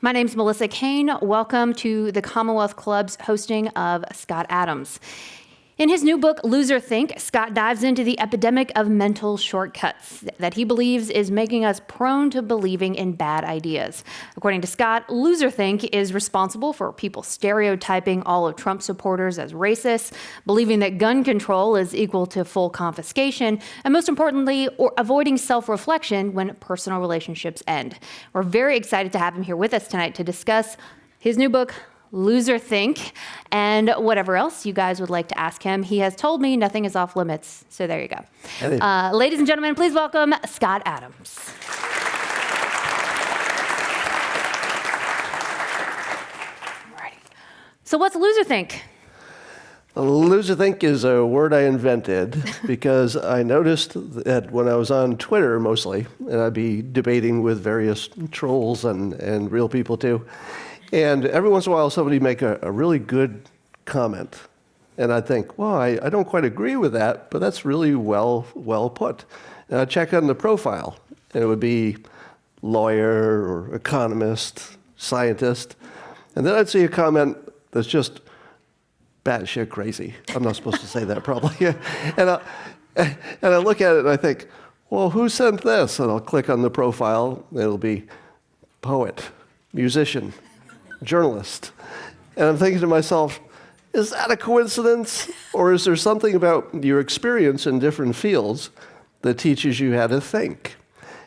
My name's Melissa Kane. Welcome to the Commonwealth Club's hosting of Scott Adams. In his new book, Loser Think, Scott dives into the epidemic of mental shortcuts that he believes is making us prone to believing in bad ideas. According to Scott, Loser Think is responsible for people stereotyping all of Trump supporters as racists, believing that gun control is equal to full confiscation, and most importantly, avoiding self-reflection when personal relationships end. We're very excited to have him here with us tonight to discuss his new book, Loser Think, and whatever else you guys would like to ask him. He has told me nothing is off limits, so there you go. Ladies and gentlemen, please welcome Scott Adams. Alrighty. So what's Loser Think? Loser Think is a word I invented because I noticed that when I was on Twitter mostly, and I'd be debating with various trolls and real people too, and every once in a while, somebody make a really good comment. And I'd think, well, I don't quite agree with that, but that's really well put. And I'd check on the profile, and it would be lawyer or economist, scientist. And then I'd see a comment that's just batshit crazy. I'm not supposed to say that probably. And I look at it and I think, well, who sent this? And I'll click on the profile, and it'll be poet, musician, journalist. And I'm thinking to myself, is that a coincidence? Or is there something about your experience in different fields that teaches you how to think?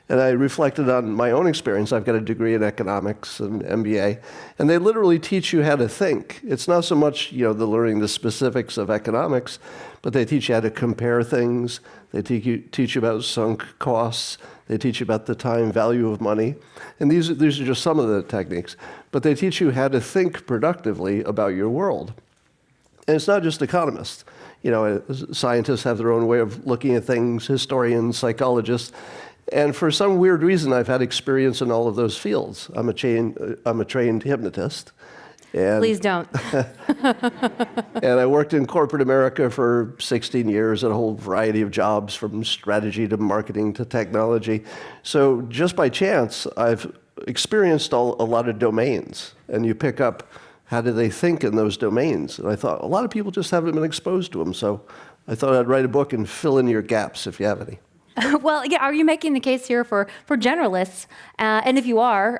And I reflected on my own experience. I've got a degree in economics and MBA, and they literally teach you how to think. It's not so much, the learning the specifics of economics, but they teach you how to compare things. They teach you about sunk costs. They teach you about the time value of money. And these are just some of the techniques. But they teach you how to think productively about your world. And it's not just economists. Scientists have their own way of looking at things, historians, psychologists. And for some weird reason, I've had experience in all of those fields. I'm a trained hypnotist. And please don't. And I worked in corporate America for 16 years at a whole variety of jobs, from strategy to marketing to technology. So just by chance, I've experienced a lot of domains. And you pick up, how do they think in those domains? And I thought, a lot of people just haven't been exposed to them. So I thought I'd write a book and fill in your gaps if you have any. Well, yeah, are you making the case here for generalists? And if you are,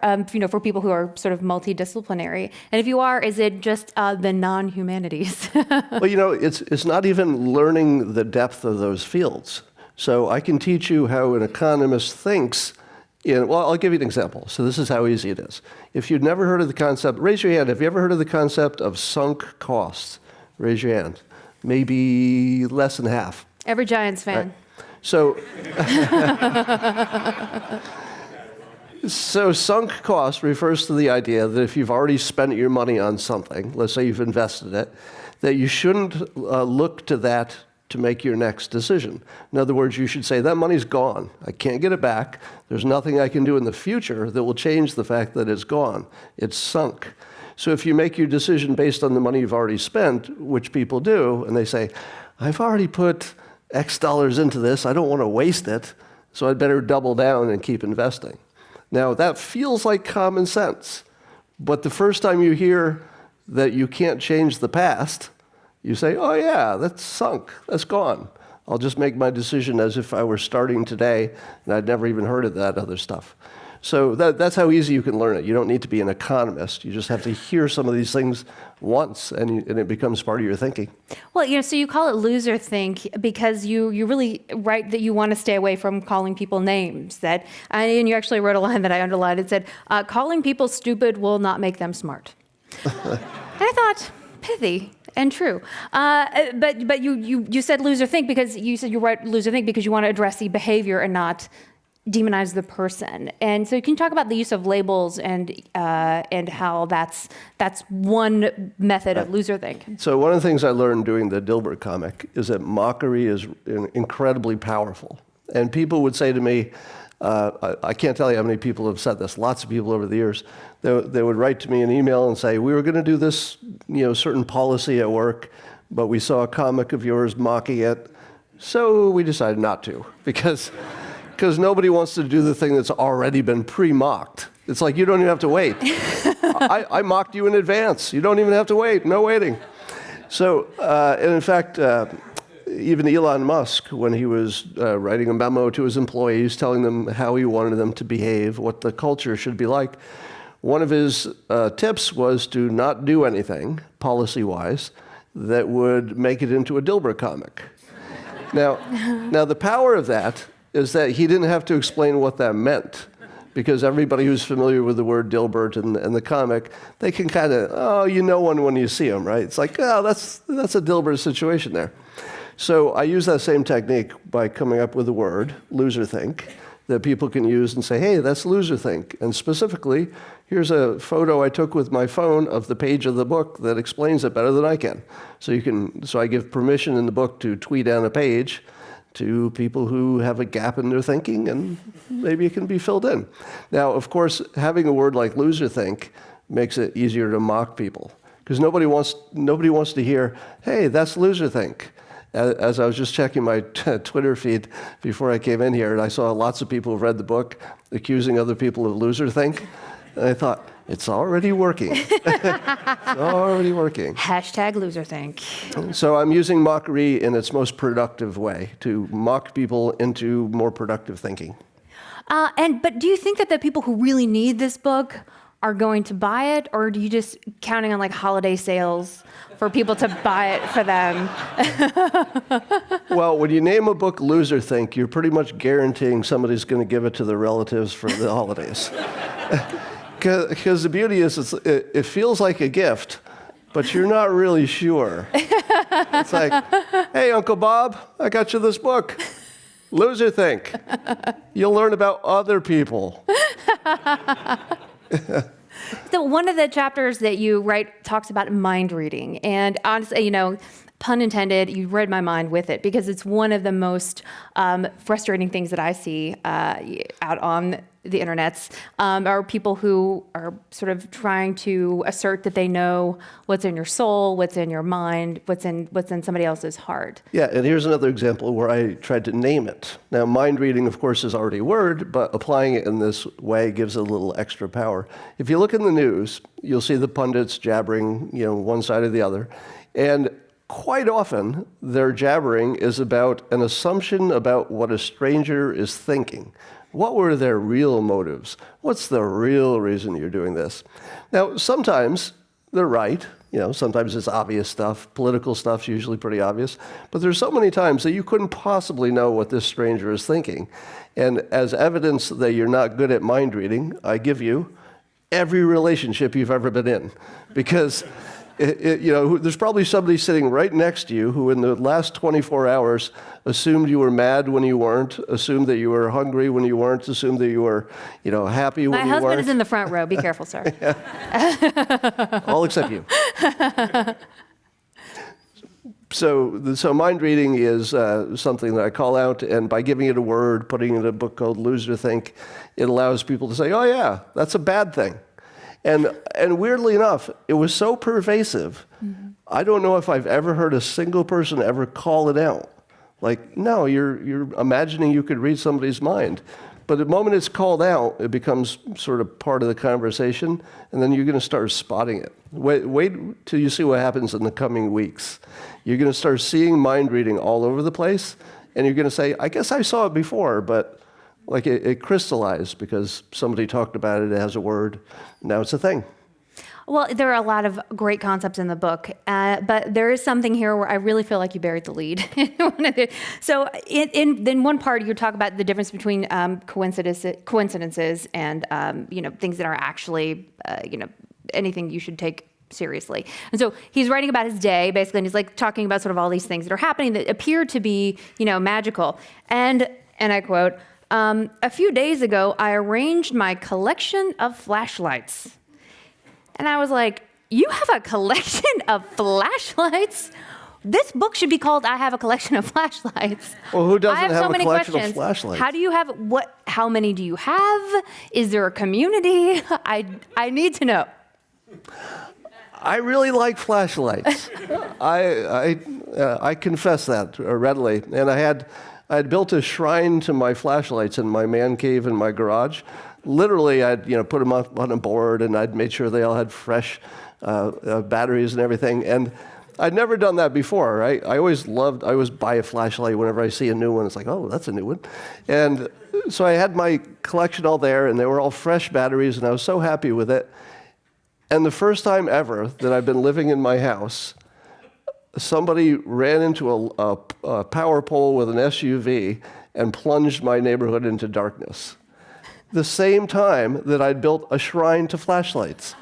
for people who are sort of multidisciplinary, and if you are, is it just the non-humanities? Well, it's not even learning the depth of those fields. So I can teach you how an economist thinks I'll give you an example. So this is how easy it is. If you've never heard of the concept, raise your hand. Have you ever heard of the concept of sunk costs? Raise your hand. Maybe less than half. Every Giants fan. Right. So sunk cost refers to the idea that if you've already spent your money on something, let's say you've invested it, that you shouldn't look to that to make your next decision. In other words, you should say, that money's gone. I can't get it back. There's nothing I can do in the future that will change the fact that it's gone. It's sunk. So if you make your decision based on the money you've already spent, which people do, and they say, I've already put X dollars into this, I don't want to waste it, so I'd better double down and keep investing. Now, that feels like common sense, but the first time you hear that you can't change the past, you say, oh yeah, that's sunk, that's gone. I'll just make my decision as if I were starting today, and I'd never even heard of that other stuff. So that's how easy you can learn it. You don't need to be an economist. You just have to hear some of these things once, and it becomes part of your thinking. Well, so you call it Loser Think because you really write that you want to stay away from calling people names. And you actually wrote a line that I underlined. It said, calling people stupid will not make them smart. And I thought, pithy and true. But you said Loser Think because you said you wrote Loser Think because you want to address the behavior and not demonize the person. And so can you talk about the use of labels and how that's one method of Loser Think? So one of the things I learned doing the Dilbert comic is that mockery is incredibly powerful. And people would say to me, I can't tell you how many people have said this, lots of people over the years, they would write to me an email and say, we were going to do this certain policy at work, but we saw a comic of yours mocking it, so we decided not to, because nobody wants to do the thing that's already been pre-mocked. It's like you don't even have to wait. I mocked you in advance. You don't even have to wait. No waiting. So, and in fact, even Elon Musk, when he was writing a memo to his employees telling them how he wanted them to behave, what the culture should be like, one of his tips was to not do anything, policy-wise, that would make it into a Dilbert comic. Now, the power of that is that he didn't have to explain what that meant, because everybody who's familiar with the word Dilbert and the comic, they can kind of, you know one when you see him, right? It's like, that's a Dilbert situation there. So I use that same technique by coming up with a word, loserthink, that people can use and say, hey, that's loserthink. And specifically, here's a photo I took with my phone of the page of the book that explains it better than I can. So I give permission in the book to tweet down a page to people who have a gap in their thinking, and maybe it can be filled in. Now, of course, having a word like loserthink makes it easier to mock people, because nobody wants to hear, hey, that's loserthink. As I was just checking my Twitter feed before I came in here, and I saw lots of people who read the book accusing other people of loserthink, and I thought, it's already working. It's already working. Hashtag loserthink. So I'm using mockery in its most productive way to mock people into more productive thinking. But do you think that the people who really need this book are going to buy it, or are you just counting on like holiday sales for people to buy it for them? Well, when you name a book Loserthink, you're pretty much guaranteeing somebody's going to give it to their relatives for the holidays. Because the beauty is, it feels like a gift, but you're not really sure. It's like, hey, Uncle Bob, I got you this book. Loserthink. You'll learn about other people. So one of the chapters that you write talks about mind reading. And honestly, pun intended, you read my mind with it, because it's one of the most frustrating things that I see out on the internets are people who are sort of trying to assert that they know what's in your soul, what's in your mind, what's in somebody else's heart. Yeah, and here's another example where I tried to name it. Now, mind reading, of course, is already a word, but applying it in this way gives it a little extra power. If you look in the news, you'll see the pundits jabbering, one side or the other, and quite often their jabbering is about an assumption about what a stranger is thinking. What were their real motives? What's the real reason you're doing this? Now, sometimes they're right. Sometimes it's obvious stuff. Political stuff's usually pretty obvious. But there's so many times that you couldn't possibly know what this stranger is thinking. And as evidence that you're not good at mind reading, I give you every relationship you've ever been in. Because there's probably somebody sitting right next to you who in the last 24 hours assumed you were mad when you weren't, assumed that you were hungry when you weren't, assumed that you were, happy when you weren't. My husband is in the front row. Be careful, sir. All except you. So mind reading is something that I call out, and by giving it a word, putting it in a book called Loserthink, it allows people to say, oh yeah, that's a bad thing. And weirdly enough, it was so pervasive, I don't know if I've ever heard a single person ever call it out. Like, no, you're imagining you could read somebody's mind. But the moment it's called out, it becomes sort of part of the conversation, and then you're going to start spotting it. Wait till you see what happens in the coming weeks. You're going to start seeing mind reading all over the place, and you're going to say, I guess I saw it before, but like it crystallized because somebody talked about it as a word. Now it's a thing. Well, there are a lot of great concepts in the book, but there is something here where I really feel like you buried the lead. So in one part, you talk about the difference between coincidences and things that are actually anything you should take seriously. And so he's writing about his day, basically, and he's like talking about sort of all these things that are happening that appear to be magical. And I quote, a few days ago, I arranged my collection of flashlights. And I was like, you have a collection of flashlights? This book should be called I Have a Collection of Flashlights. Well, who doesn't have so a many collection questions. of flashlights? How do you have, how many do you have? Is there a community? I need to know. I really like flashlights. I confess that readily. And I had built a shrine to my flashlights in my man cave in my garage literally, I'd put them up on a board, and I'd make sure they all had fresh batteries and everything. And I'd never done that before, right? I always buy a flashlight whenever I see a new one. It's like, oh, that's a new one. And so I had my collection all there, and they were all fresh batteries, and I was so happy with it. And the first time ever that I've been living in my house, somebody ran into a power pole with an SUV and plunged my neighborhood into darkness. The same time that I'd built a shrine to flashlights.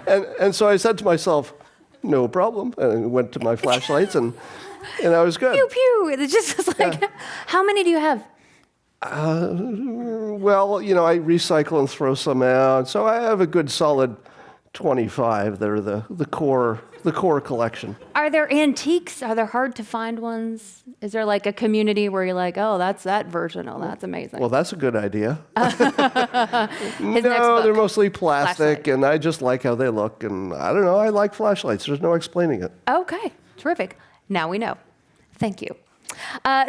And so I said to myself, no problem, and went to my flashlights, and I was good. Pew, pew. It's just like, how many do you have? Well, I recycle and throw some out, so I have a good solid 25 that are the core collection. Are there antiques? Are there hard to find ones? Is there like a community where you're like, oh, that's that version. Oh, that's amazing. Well, that's a good idea. His next No, book. they're mostly plastic, Flashlight. and I just like how they look, and I don't know, I like flashlights. There's no explaining it. Okay, terrific. Now we know. Thank you.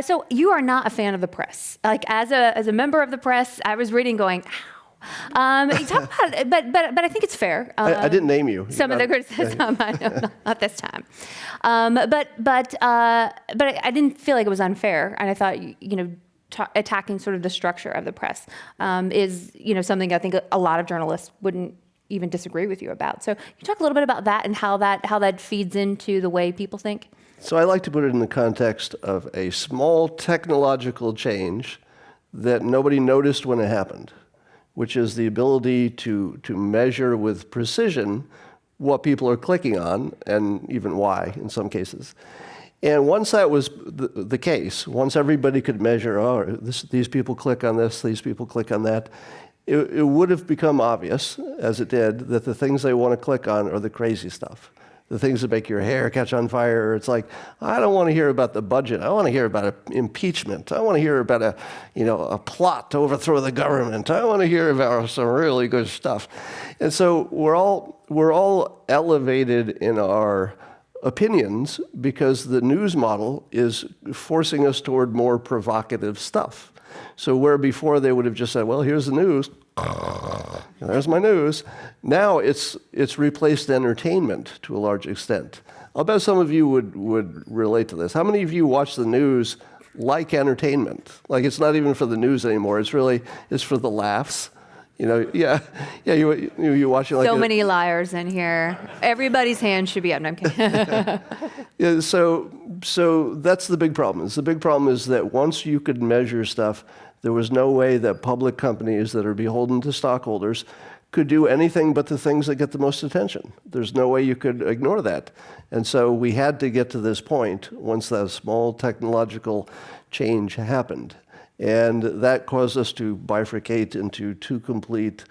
So you are not a fan of the press. Like as a member of the press, I was reading going, ow. You talk about it, but I think it's fair. I didn't name you. Some of the criticism, I know, not this time. But I didn't feel like it was unfair, and I thought attacking sort of the structure of the press is something I think a lot of journalists wouldn't even disagree with you about. So you talk a little bit about that and how that feeds into the way people think. So I like to put it in the context of a small technological change that nobody noticed when it happened, which is the ability to measure with precision what people are clicking on, and even why in some cases. And once that was the case, once everybody could measure, these people click on this, these people click on that, it would have become obvious, as it did, that the things they want to click on are the crazy stuff. The things that make your hair catch on fire. It's like, I don't want to hear about the budget. I want to hear about impeachment. I want to hear about a plot to overthrow the government. I want to hear about some really good stuff. And so we're all elevated in our opinions because the news model is forcing us toward more provocative stuff. So where before they would have just said, well, here's the news. There's my news. Now it's replaced entertainment to a large extent. I'll bet some of you would relate to this. How many of you watch the news like entertainment? Like it's not even for the news anymore. It's for the laughs. You watch it like So many liars in here. Everybody's hand should be up. No, I'm kidding. Yeah, so that's the big problem. The big problem is that once you could measure stuff, there was no way that public companies that are beholden to stockholders could do anything but the things that get the most attention. There's no way you could ignore that. And so we had to get to this point once that small technological change happened. And that caused us to bifurcate into two complete,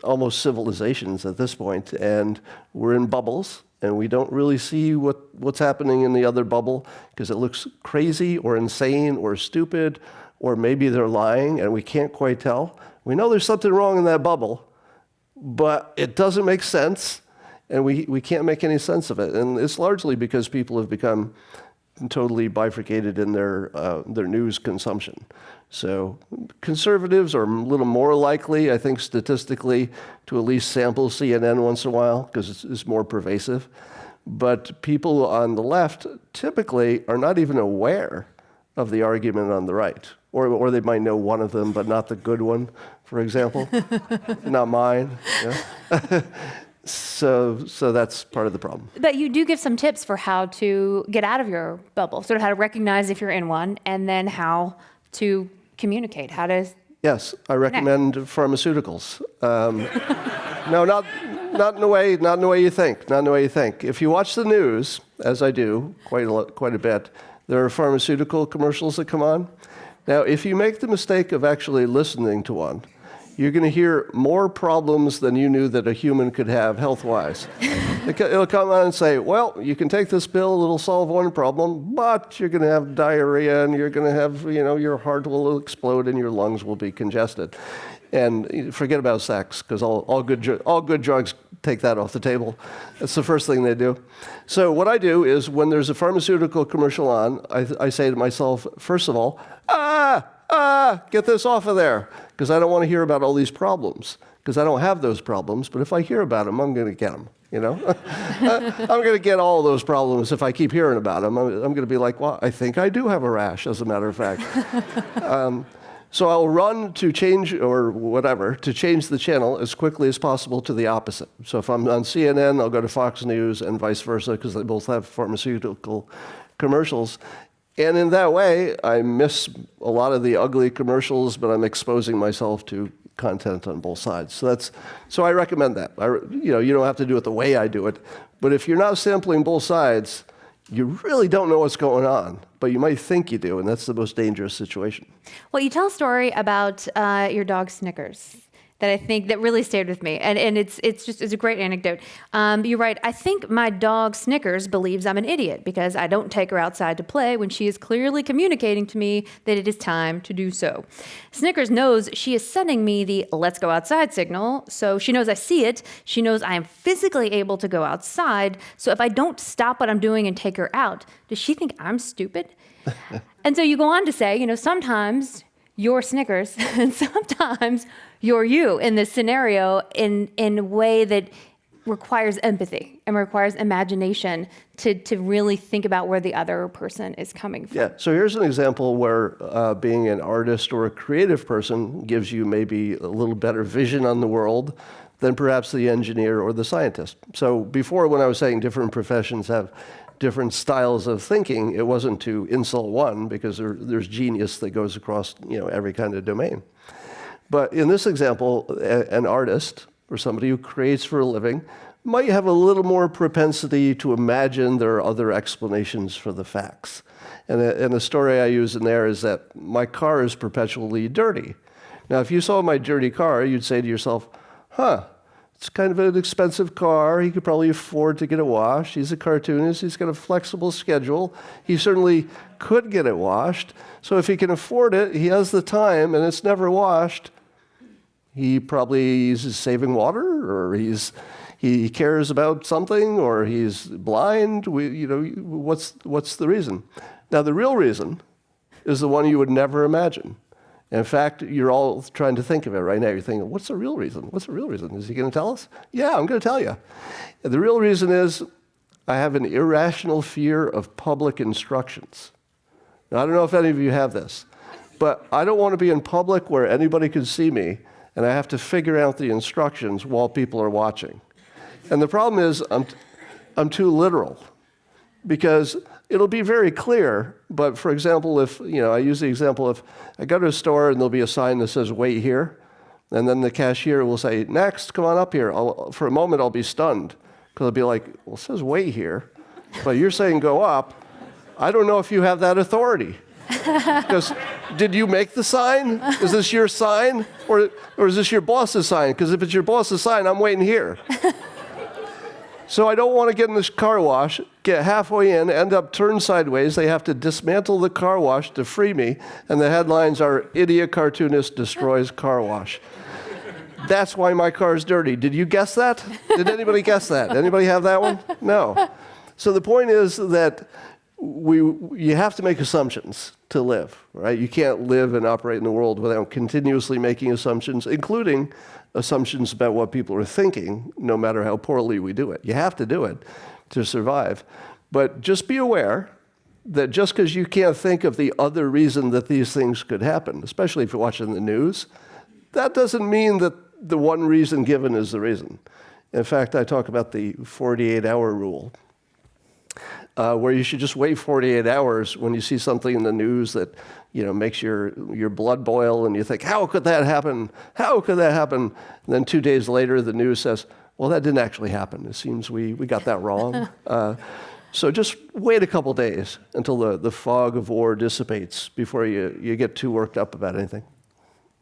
almost civilizations at this point. And we're in bubbles, and we don't really see what's happening in the other bubble because it looks crazy or insane or stupid, or maybe they're lying, and we can't quite tell. We know there's something wrong in that bubble, but it doesn't make sense, and we can't make any sense of it. And it's largely because people have become totally bifurcated in their news consumption. So conservatives are a little more likely, I think, statistically, to at least sample CNN once in a while because it's more pervasive. But people on the left typically are not even aware of the argument on the right. Or they might know one of them, but not the good one, for example. Not mine. Yeah. So that's part of the problem. But you do give some tips for how to get out of your bubble, sort of how to recognize if you're in one, and then how to communicate, how to... Yes, I recommend pharmaceuticals. No, not in the way you think. Not in the way you think. If you watch the news, as I do quite a bit, there are pharmaceutical commercials that come on. Now, if you make the mistake of actually listening to one, you're going to hear more problems than you knew that a human could have health-wise. It'll come on and say, well, you can take this pill, it'll solve one problem, but you're going to have diarrhea and you're going to have, your heart will explode and your lungs will be congested. And forget about sex, because all good drugs take that off the table. That's the first thing they do. So what I do is when there's a pharmaceutical commercial on, I say to myself, first of all, get this off of there, because I don't want to hear about all these problems, because I don't have those problems, but if I hear about them, I'm going to get them, you know? I'm going to get all those problems if I keep hearing about them. I'm going to be like, well, I think I do have a rash, as a matter of fact. So I'll run to change, or whatever, to change the channel as quickly as possible to the opposite. So if I'm on CNN, I'll go to Fox News and vice versa, because they both have pharmaceutical commercials. And in that way, I miss a lot of the ugly commercials, but I'm exposing myself to content on both sides. So I recommend that. You don't have to do it the way I do it, but if you're not sampling both sides, you really don't know what's going on, but you might think you do, and that's the most dangerous situation. Well, you tell a story about your dog Snickers that I think that really stayed with me, and it's a great anecdote. You write, I think my dog Snickers believes I'm an idiot because I don't take her outside to play when she is clearly communicating to me that it is time to do so. Snickers knows she is sending me the let's go outside signal, so she knows I see it. She knows I am physically able to go outside, so if I don't stop what I'm doing and take her out, does she think I'm stupid? And so you go on to say, sometimes you're Snickers and sometimes you're you in this scenario in a way that requires empathy and requires imagination to really think about where the other person is coming from. Yeah, so here's an example where being an artist or a creative person gives you maybe a little better vision on the world than perhaps the engineer or the scientist. So before, when I was saying different professions have different styles of thinking, it wasn't to insult one, because there's genius that goes across every kind of domain. But in this example, an artist or somebody who creates for a living might have a little more propensity to imagine there are other explanations for the facts. And the story I use in there is that my car is perpetually dirty. Now, if you saw my dirty car, you'd say to yourself, it's kind of an expensive car. He could probably afford to get it washed. He's a cartoonist. He's got a flexible schedule. He certainly could get it washed. So if he can afford it, he has the time, and it's never washed, he probably is saving water, or he cares about something, or he's blind. What's the reason? Now, the real reason is the one you would never imagine. In fact, you're all trying to think of it right now. You're thinking, what's the real reason? What's the real reason? Is he going to tell us? Yeah, I'm going to tell you. The real reason is I have an irrational fear of public instructions. Now, I don't know if any of you have this, but I don't want to be in public where anybody can see me, and I have to figure out the instructions while people are watching. And the problem is I'm too literal, because it'll be very clear, but for example, if, I use the example, if I go to a store and there'll be a sign that says, wait here, and then the cashier will say, next, come on up here. For a moment, I'll be stunned, because I'll be like, well, it says wait here, but you're saying go up. I don't know if you have that authority. Because did you make the sign? Is this your sign? Or is this your boss's sign? Because if it's your boss's sign, I'm waiting here. So I don't want to get in this car wash, get halfway in, end up turned sideways. They have to dismantle the car wash to free me. And the headlines are, idiot cartoonist destroys car wash. That's why my car is dirty. Did you guess that? Did anybody guess that? Anybody have that one? No. So the point is that you have to make assumptions to live, right? You can't live and operate in the world without continuously making assumptions, including assumptions about what people are thinking, no matter how poorly we do it. You have to do it to survive. But just be aware that just because you can't think of the other reason that these things could happen, especially if you're watching the news, that doesn't mean that the one reason given is the reason. In fact, I talk about the 48-hour rule, where you should just wait 48 hours when you see something in the news that makes your blood boil, and you think, how could that happen? How could that happen? And then 2 days later, the news says, well, that didn't actually happen. It seems we got that wrong. So just wait a couple days until the fog of war dissipates before you get too worked up about anything.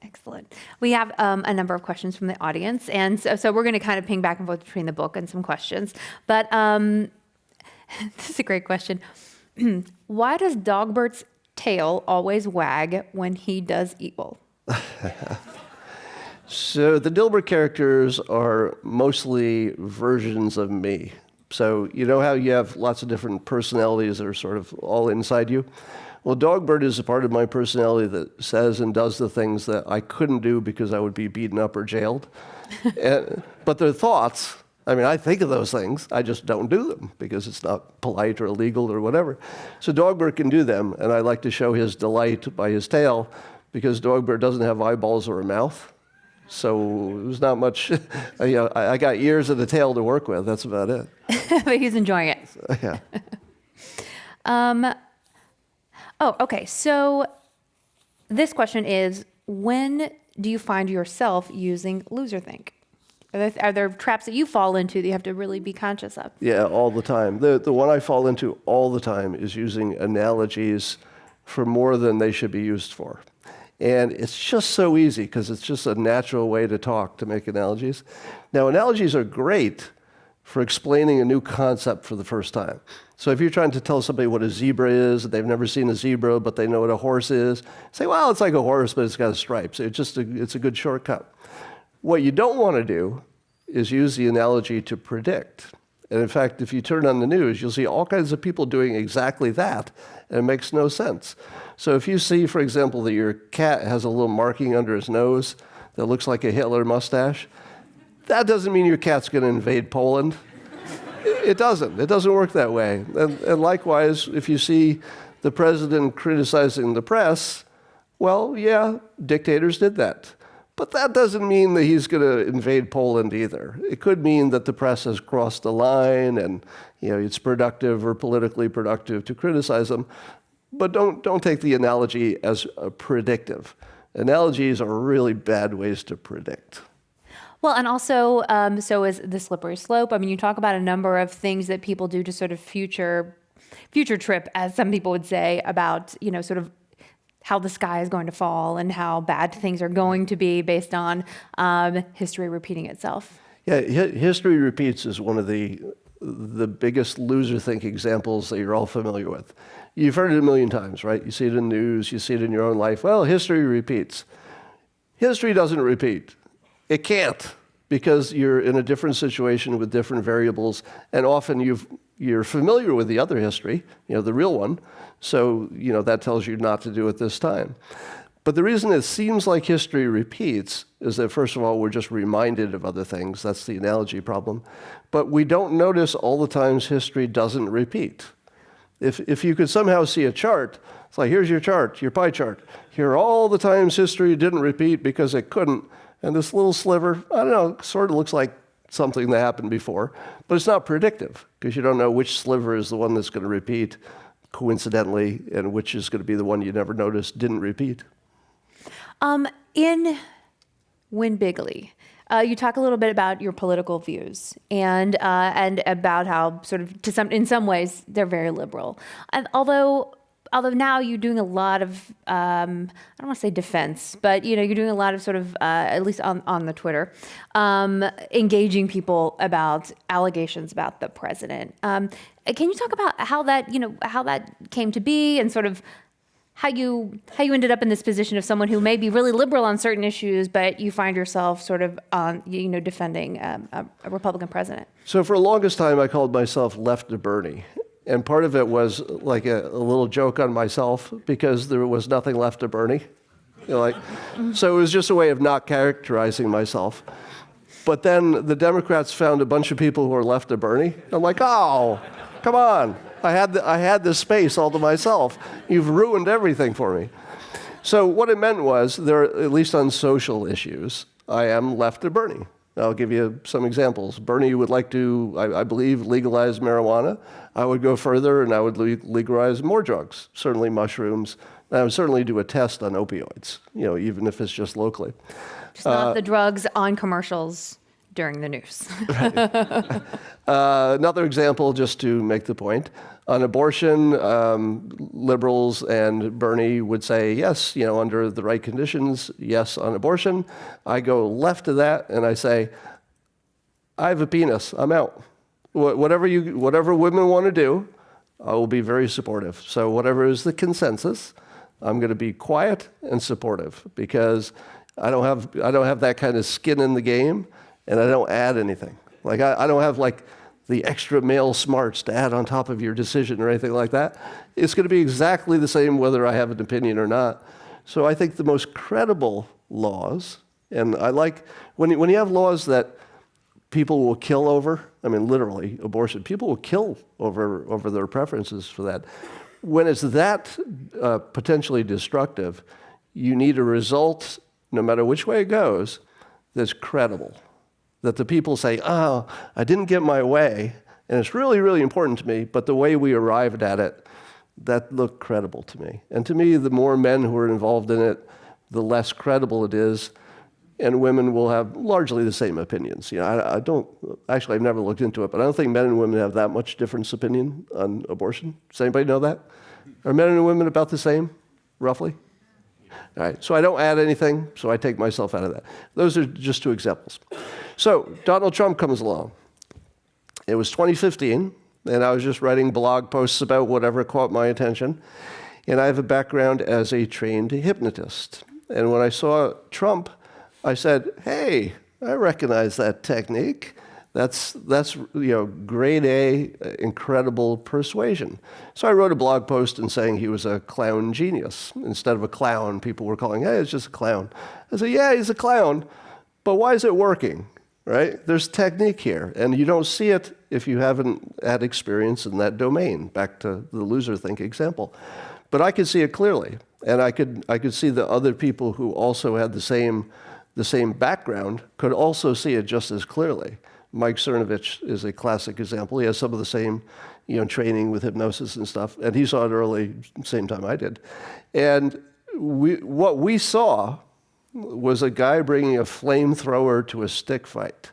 Excellent. We have a number of questions from the audience, and so we're going to kind of ping back and forth between the book and some questions. But this is a great question. Why does Dogbert's tail always wag when he does evil? So the Dilbert characters are mostly versions of me. So you know how you have lots of different personalities that are sort of all inside you? Well, Dogbert is a part of my personality that says and does the things that I couldn't do because I would be beaten up or jailed. But they're thoughts. I mean, I think of those things. I just don't do them because it's not polite or illegal or whatever. So Dogbert can do them, and I like to show his delight by his tail because Dogbert doesn't have eyeballs or a mouth. So there's not much, I got ears and a tail to work with. That's about it. But he's enjoying it. Yeah. Oh, okay. So this question is, when do you find yourself using loserthink? Are there traps that you fall into that you have to really be conscious of? Yeah, all the time. The one I fall into all the time is using analogies for more than they should be used for. And it's just so easy because it's just a natural way to talk, to make analogies. Now, analogies are great for explaining a new concept for the first time. So if you're trying to tell somebody what a zebra is, they've never seen a zebra, but they know what a horse is, say, well, it's like a horse, but it's got stripes. It's a good shortcut. What you don't want to do is use the analogy to predict. And in fact, if you turn on the news, you'll see all kinds of people doing exactly that, and it makes no sense. So if you see, for example, that your cat has a little marking under his nose that looks like a Hitler mustache, that doesn't mean your cat's going to invade Poland. It doesn't. It doesn't work that way. And likewise, if you see the president criticizing the press, well, yeah, dictators did that. But that doesn't mean that he's going to invade Poland either. It could mean that the press has crossed the line and it's productive or politically productive to criticize them. But don't take the analogy as predictive. Analogies are really bad ways to predict. Well, and also, so is the slippery slope. I mean, you talk about a number of things that people do to sort of future trip, as some people would say, about, sort of how the sky is going to fall and how bad things are going to be based on history repeating itself. Yeah, history repeats is one of the biggest loser-think examples that you're all familiar with. You've heard it a million times, right? You see it in the news, you see it in your own life. Well, history repeats. History doesn't repeat. It can't, because you're in a different situation with different variables, and often you're familiar with the other history, the real one, so that tells you not to do it this time. But the reason it seems like history repeats is that, first of all, we're just reminded of other things. That's the analogy problem. But we don't notice all the times history doesn't repeat. If you could somehow see a chart, it's like, here's your chart, your pie chart. Here are all the times history didn't repeat because it couldn't. And this little sliver, I don't know, sort of looks like something that happened before. But it's not predictive because you don't know which sliver is the one that's going to repeat coincidentally and which is going to be the one you never noticed didn't repeat. In Win Bigly, you talk a little bit about your political views and about how sort of in some ways they're very liberal. And although now you're doing a lot of I don't want to say defense, but you're doing a lot of sort of at least on the Twitter, engaging people about allegations about the president. Can you talk about how that came to be and sort of how you ended up in this position of someone who may be really liberal on certain issues, but you find yourself sort of on defending a Republican president? So for the longest time, I called myself Left to Bernie. And part of it was like a little joke on myself because there was nothing left to Bernie. So it was just a way of not characterizing myself. But then the Democrats found a bunch of people who were left to Bernie. I'm like, oh, come on. I had this space all to myself. You've ruined everything for me. So what it meant was, at least on social issues, I am left to Bernie. I'll give you some examples. Bernie would like to, I believe, legalize marijuana. I would go further and I would legalize more drugs, certainly mushrooms. And I would certainly do a test on opioids, even if it's just locally. Just not the drugs on commercials during the news. Right. Another example, just to make the point, on abortion, liberals and Bernie would say, yes, under the right conditions, yes on abortion. I go left of that and I say, I have a penis, I'm out. Whatever women want to do, I will be very supportive. So whatever is the consensus, I'm going to be quiet and supportive because I don't have that kind of skin in the game, and I don't add anything. I don't have the extra male smarts to add on top of your decision or anything like that. It's going to be exactly the same whether I have an opinion or not. So I think the most credible laws, and I like, when you have laws that people will kill over, I mean, literally, abortion, people will kill over their preferences for that. When it's that potentially destructive, you need a result, no matter which way it goes, that's credible. That the people say, oh, I didn't get my way, and it's really, really important to me, but the way we arrived at it, that looked credible to me. And to me, the more men who are involved in it, the less credible it is, and women will have largely the same opinions. You know, actually, I've never looked into it, but I don't think men and women have that much difference opinion on abortion. Does anybody know that? Are men and women about the same, roughly? All right, so I don't add anything, so I take myself out of that. Those are just two examples. So Donald Trump comes along. It was 2015, and I was just writing blog posts about whatever caught my attention. And I have a background as a trained hypnotist. And when I saw Trump, I said, hey, I recognize that technique. That's grade A, incredible persuasion. So I wrote a blog post and saying he was a clown genius. Instead of a clown, people were calling, hey, it's just a clown. I said, yeah, he's a clown, but why is it working, right? There's technique here, and you don't see it if you haven't had experience in that domain, back to the loser think example. But I could see it clearly, and I could see that other people who also had the same background could also see it just as clearly. Mike Cernovich is a classic example. He has some of the same, training with hypnosis and stuff, and he saw it early, same time I did. And what we saw was a guy bringing a flamethrower to a stick fight.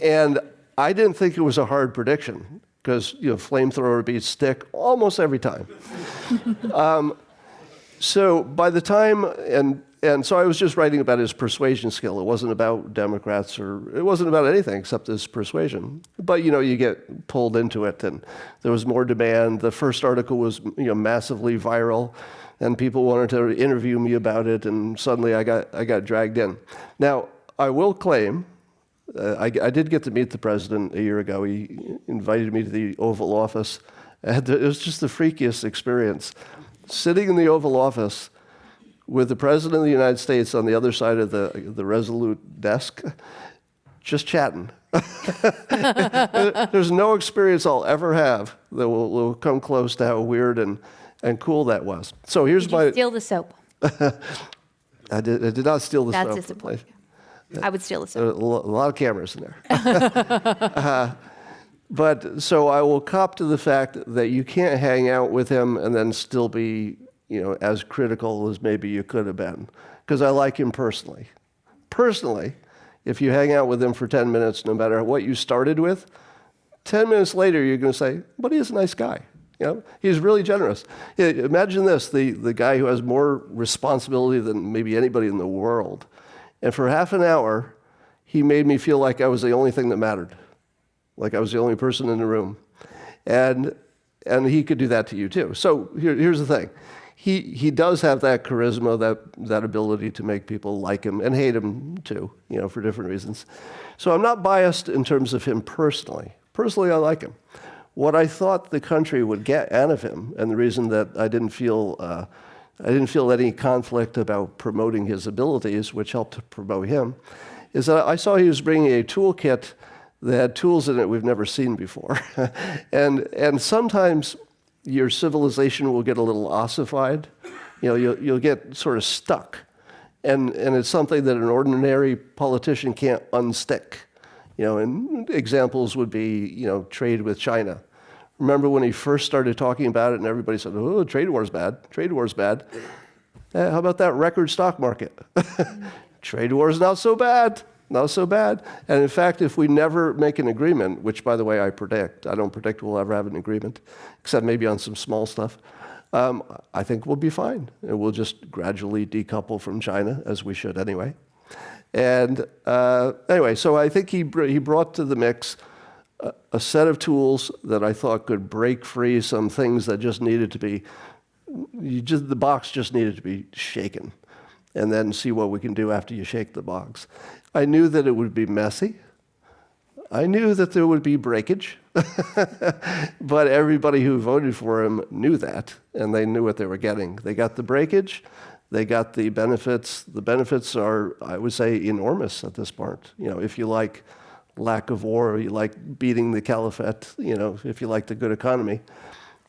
And I didn't think it was a hard prediction, because flamethrower beats stick almost every time. So by the time, and so I was just writing about his persuasion skill. It wasn't about Democrats, or it wasn't about anything except his persuasion. But you get pulled into it, and there was more demand. The first article was massively viral, and people wanted to interview me about it, and suddenly I got dragged in. Now, I will claim, I did get to meet the president a year ago. He invited me to the Oval Office. It was just the freakiest experience. Sitting in the Oval Office with the President of the United States on the other side of the Resolute desk, just chatting. There's no experience I'll ever have that will come close to how weird and cool that was. So here's Did you steal the soap? I did not steal the soap. That's disappointing. I would steal the There are soap. a lot of cameras in there. But so I will cop to the fact that you can't hang out with him and then still be as critical as maybe you could have been, because I like him personally. Personally, if you hang out with him for 10 minutes, no matter what you started with, 10 minutes later you're going to say, but he is a nice guy. He's really generous. Imagine this, the guy who has more responsibility than maybe anybody in the world. And for half an hour, he made me feel like I was the only thing that mattered, like I was the only person in the room. And he could do that to you too. So here's the thing. He does have that charisma, that ability to make people like him and hate him too, for different reasons. So I'm not biased in terms of him personally. Personally, I like him. What I thought the country would get out of him, and the reason that I didn't feel any conflict about promoting his abilities, which helped to promote him, is that I saw he was bringing a toolkit that had tools in it we've never seen before. and sometimes your civilization will get a little ossified. You'll get sort of stuck. And it's something that an ordinary politician can't unstick. And examples would be, trade with China. Remember when he first started talking about it and everybody said, oh, trade war's bad, trade war's bad. How about that record stock market? Trade war's not so bad. Not so bad. And in fact, if we never make an agreement, which, by the way, I don't predict we'll ever have an agreement, except maybe on some small stuff, I think we'll be fine. And we'll just gradually decouple from China, as we should anyway. And anyway, so I think he brought to the mix a set of tools that I thought could break free some things that just needed to be, the box just needed to be shaken, and then see what we can do after you shake the box. I knew that it would be messy. I knew that there would be breakage, but everybody who voted for him knew that, and they knew what they were getting. They got the breakage, they got the benefits. The benefits are, I would say, enormous at this point. If you like lack of war, you like beating the caliphate, if you like the good economy.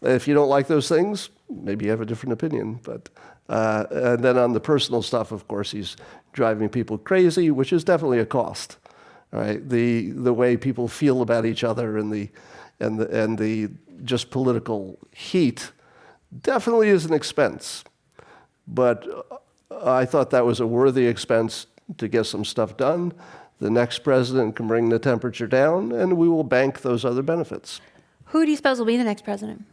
If you don't like those things, maybe you have a different opinion. But and then on the personal stuff, of course, he's driving people crazy, which is definitely a cost. Right? The way people feel about each other and the just political heat definitely is an expense. But I thought that was a worthy expense to get some stuff done. The next president can bring the temperature down, and we will bank those other benefits. Who do you suppose will be the next president?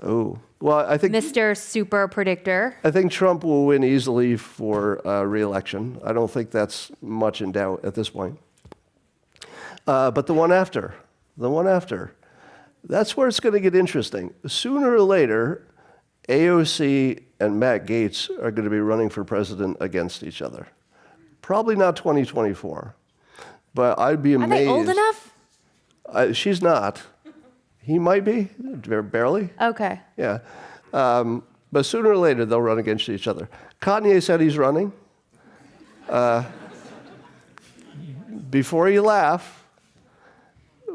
Oh, well, I think Mr. Super Predictor. I think Trump will win easily for re-election. I don't think that's much in doubt at this point. But the one after, that's where it's going to get interesting. Sooner or later, AOC and Matt Gaetz are going to be running for president against each other. Probably not 2024, but I'd be amazed. Are they old enough? She's not. He might be, barely. Okay. Yeah. But sooner or later, they'll run against each other. Kanye said he's running. Before you laugh,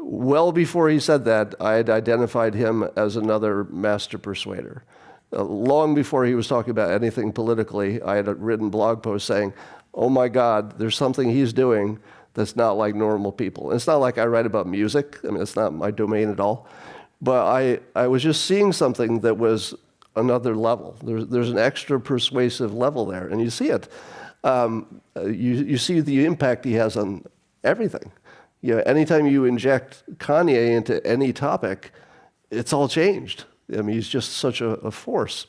well before he said that, I had identified him as another master persuader. Long before he was talking about anything politically, I had written blog posts saying, oh my God, there's something he's doing that's not like normal people. And it's not like I write about music. I mean, it's not my domain at all. But I was just seeing something that was another level. There's an extra persuasive level there, and you see it. You see the impact he has on everything. Anytime you inject Kanye into any topic, it's all changed. I mean, he's just such a force.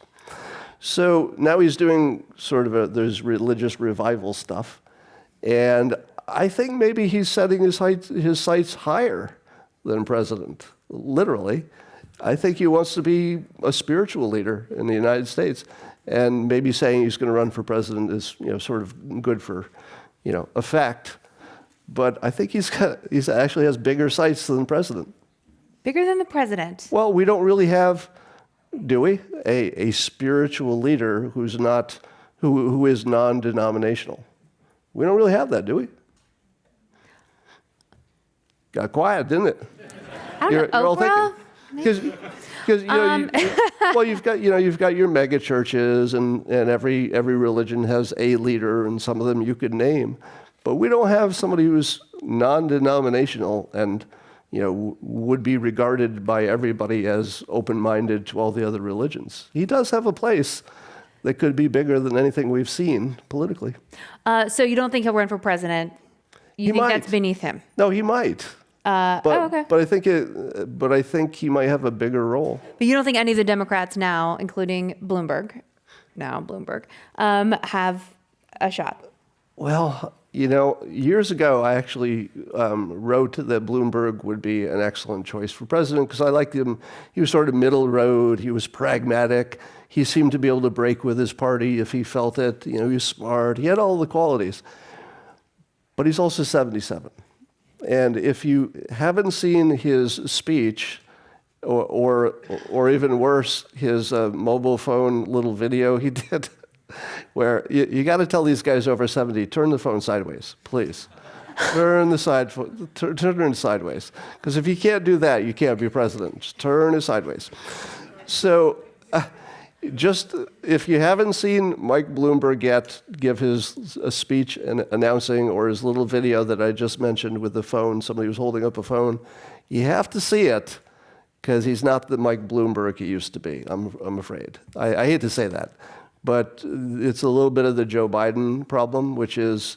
So now he's doing sort of there's religious revival stuff. And I think maybe he's setting his sights higher than president, literally. I think he wants to be a spiritual leader in the United States. And maybe saying he's going to run for president is sort of good for effect. But I think he's actually has bigger sights than the president. Bigger than the president. Well, we don't really have, do we, a spiritual leader who is non-denominational. We don't really have that, do we? Got quiet, didn't it? I don't know. You're all Oprah? thinking because you've got your mega churches and every religion has a leader, and some of them you could name. But we don't have somebody who's non-denominational and would be regarded by everybody as open-minded to all the other religions. He does have a place that could be bigger than anything we've seen politically. So you don't think he'll run for president? You think that's beneath him? No, he might. Okay. But I think he might have a bigger role. But you don't think any of the Democrats now, including Bloomberg, have a shot? Well, years ago, I actually wrote that Bloomberg would be an excellent choice for president because I liked him. He was sort of middle road. He was pragmatic. He seemed to be able to break with his party if he felt it. He was smart. He had all the qualities. But he's also 77. And if you haven't seen his speech, or even worse, his mobile phone little video he did, where you got to tell these guys over 70, turn the phone sideways, please. Turn it sideways. Because if you can't do that, you can't be president. Just turn it sideways. So just if you haven't seen Mike Bloomberg yet give his speech and announcing, or his little video that I just mentioned with the phone, somebody was holding up a phone, you have to see it because he's not the Mike Bloomberg he used to be, I'm afraid. I hate to say that. But it's a little bit of the Joe Biden problem, which is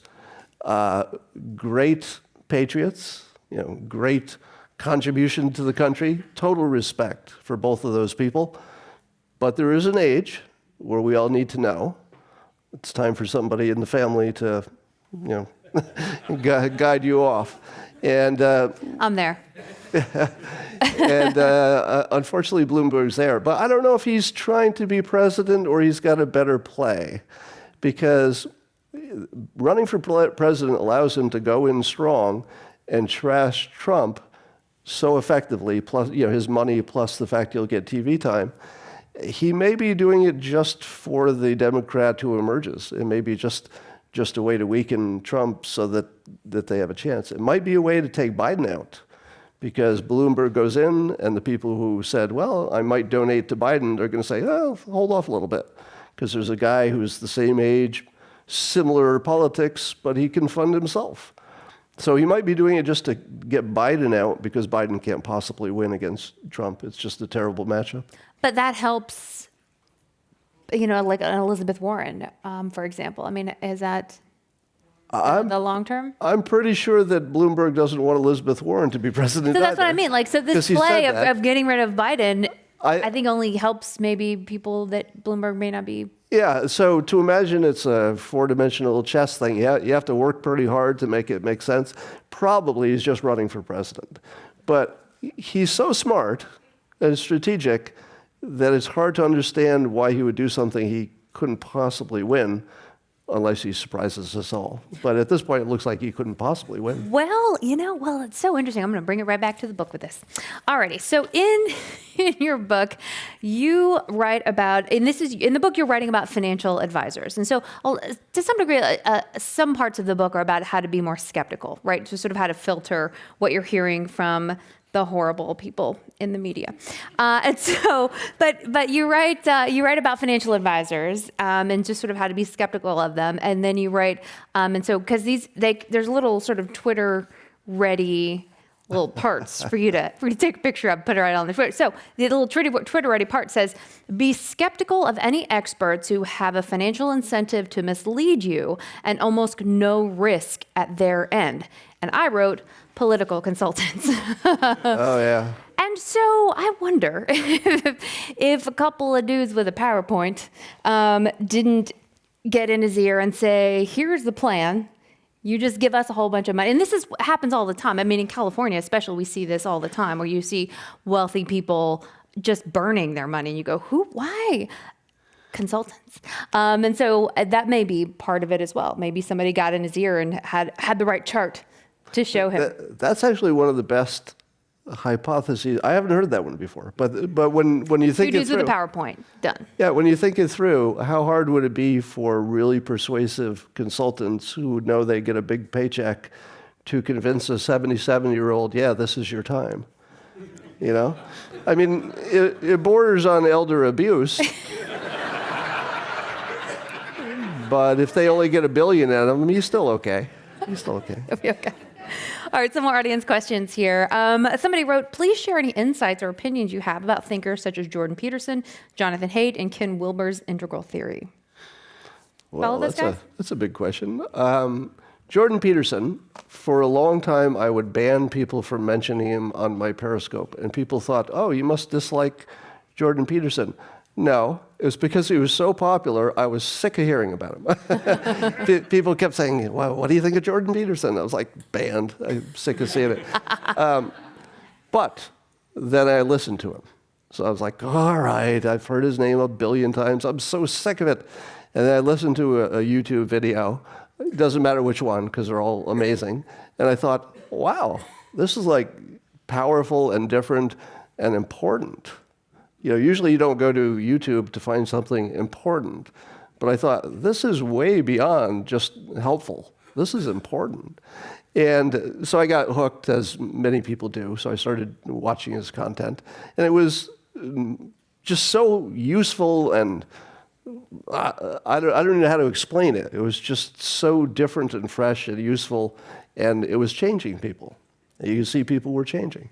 great patriots, great contribution to the country, total respect for both of those people. But there is an age where we all need to know. It's time for somebody in the family to, guide you off. And I'm there. And unfortunately, Bloomberg's there. But I don't know if he's trying to be president or he's got a better play. Because running for president allows him to go in strong and trash Trump so effectively, plus his money, plus the fact he'll get TV time, he may be doing it just for the Democrat who emerges. It may be just a way to weaken Trump so that they have a chance. It might be a way to take Biden out, because Bloomberg goes in, and the people who said, well, I might donate to Biden, they're going to say, oh, hold off a little bit, because there's a guy who's the same age, similar politics, but he can fund himself. So he might be doing it just to get Biden out, because Biden can't possibly win against Trump. It's just a terrible matchup. But that helps, like an Elizabeth Warren, for example. I mean, is that the long term? I'm pretty sure that Bloomberg doesn't want Elizabeth Warren to be president. So that's either. what I mean. Like, so this play of getting rid of Biden, I think only helps maybe people that Bloomberg may not be. Yeah, so to imagine it's a four-dimensional chess thing, you have to work pretty hard to make it make sense. Probably he's just running for president. But he's so smart and strategic that it's hard to understand why he would do something he couldn't possibly win, unless he surprises us all. But at this point, it looks like he couldn't possibly win. Well, it's so interesting. I'm going to bring it right back to the book with this. Alrighty. So in your book, you write about, and this is in the book, you're writing about financial advisors. And so to some degree, some parts of the book are about how to be more skeptical, right? So sort of how to filter what you're hearing from the horrible people in the media. And so, but you write about financial advisors and just sort of how to be skeptical of them. And then you write, and so because there's little sort of Twitter ready little parts for you to take a picture of, put it right on the Twitter. So the little Twitter ready part says, be skeptical of any experts who have a financial incentive to mislead you and almost no risk at their end. And I wrote, political consultants. Oh, yeah. And so I wonder if a couple of dudes with a PowerPoint didn't get in his ear and say, here's the plan. You just give us a whole bunch of money. And this happens all the time. I mean, in California especially, we see this all the time, where you see wealthy people just burning their money. And you go, who? Why? Consultants. And so that may be part of it as well. Maybe somebody got in his ear and had the right chart to show him. That's actually one of the best hypotheses. I haven't heard that one before, but when you think it through, with a PowerPoint done. Yeah, when you think it through, how hard would it be for really persuasive consultants who know they get a big paycheck to convince a 77-year-old, yeah, this is your time? I mean, it borders on elder abuse. But if they only get $1 billion out of him, he's still okay. He's still okay. He'll be okay. All right, some more audience questions here. Somebody wrote, please share any insights or opinions you have about thinkers such as Jordan Peterson, Jonathan Haidt, and Ken Wilber's integral theory. Well, that's a big question. Jordan Peterson, for a long time, I would ban people from mentioning him on my Periscope. And people thought, oh, you must dislike Jordan Peterson. No, it was because he was so popular, I was sick of hearing about him. People kept saying, well, what do you think of Jordan Peterson? I was like, banned. I'm sick of seeing it. But then I listened to him. So I was like, all right, I've heard his name 1 billion times. I'm so sick of it. And then I listened to a YouTube video. It doesn't matter which one, because they're all amazing. And I thought, wow, this is like powerful and different and important. Usually you don't go to YouTube to find something important, but I thought, this is way beyond just helpful. This is important. And so I got hooked, as many people do, so I started watching his content. And it was just so useful, and I don't even know how to explain it. It was just so different and fresh and useful, and it was changing people. You see people were changing.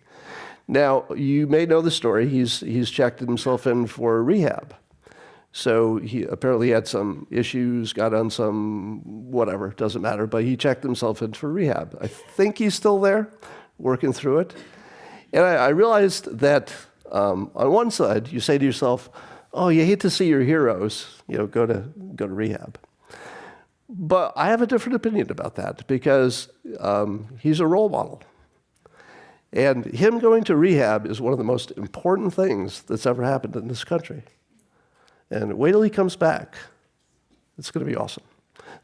Now, you may know the story. He's checked himself in for rehab. So he apparently had some issues, got on some whatever, doesn't matter, but he checked himself in for rehab. I think he's still there, working through it. And I realized that on one side, you say to yourself, oh, you hate to see your heroes, go to rehab. But I have a different opinion about that, because he's a role model. And him going to rehab is one of the most important things that's ever happened in this country. And wait till he comes back. It's going to be awesome.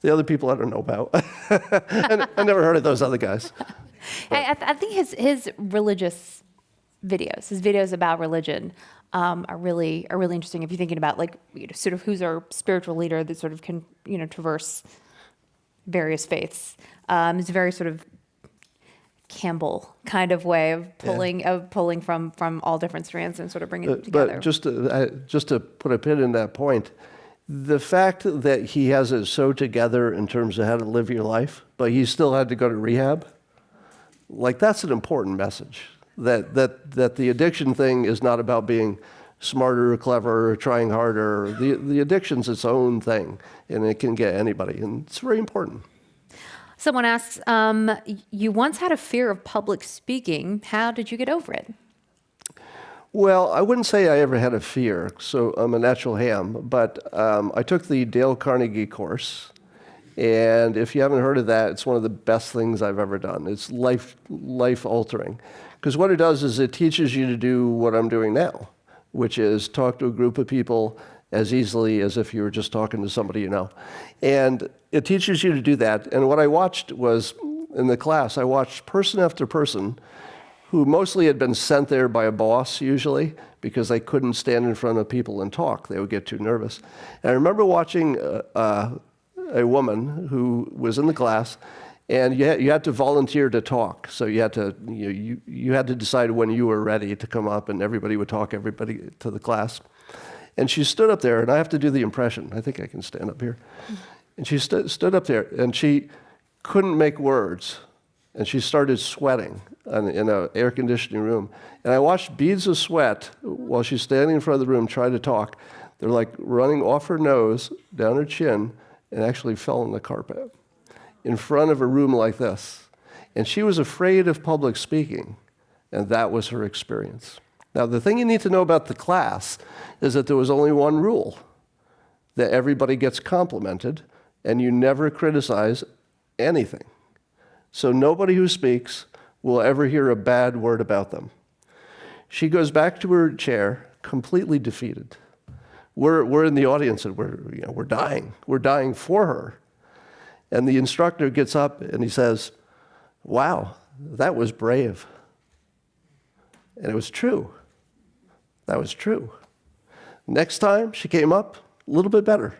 The other people I don't know about. I never heard of those other guys. I think his religious videos, his videos about religion, are really interesting. If you're thinking about sort of who's our spiritual leader that sort of can traverse various faiths, it's a very sort of Campbell kind of way of pulling from all different strands and sort of bringing it together. But just to put a pin in that point, the fact that he has it so together in terms of how to live your life, but he still had to go to rehab, that's an important message. That the addiction thing is not about being smarter or clever or trying harder. The addiction's its own thing, and it can get anybody, and it's very important. Someone asks, you once had a fear of public speaking. How did you get over it? Well, I wouldn't say I ever had a fear, so I'm a natural ham, but I took the Dale Carnegie course, and if you haven't heard of that, it's one of the best things I've ever done. It's life-altering, because what it does is it teaches you to do what I'm doing now, which is talk to a group of people as easily as if you were just talking to somebody you know. And it teaches you to do that. And what I watched was, in the class, I watched person after person who mostly had been sent there by a boss, usually, because they couldn't stand in front of people and talk. They would get too nervous. And I remember watching a woman who was in the class, and you had to volunteer to talk. So you had to decide when you were ready to come up, and everybody would talk everybody to the class. And she stood up there, and I have to do the impression. I think I can stand up here. And she stood up there, and she couldn't make words. And she started sweating in an air conditioning room. And I watched beads of sweat while she's standing in front of the room trying to talk. They're like running off her nose, down her chin, and actually fell on the carpet in front of a room like this. And she was afraid of public speaking, and that was her experience. Now, the thing you need to know about the class is that there was only one rule, that everybody gets complimented, and you never criticize anything. So nobody who speaks will ever hear a bad word about them. She goes back to her chair, completely defeated. We're in the audience, and we're dying. We're dying for her. And the instructor gets up, and he says, "Wow, that was brave." And it was true. That was true. Next time she came up, a little bit better.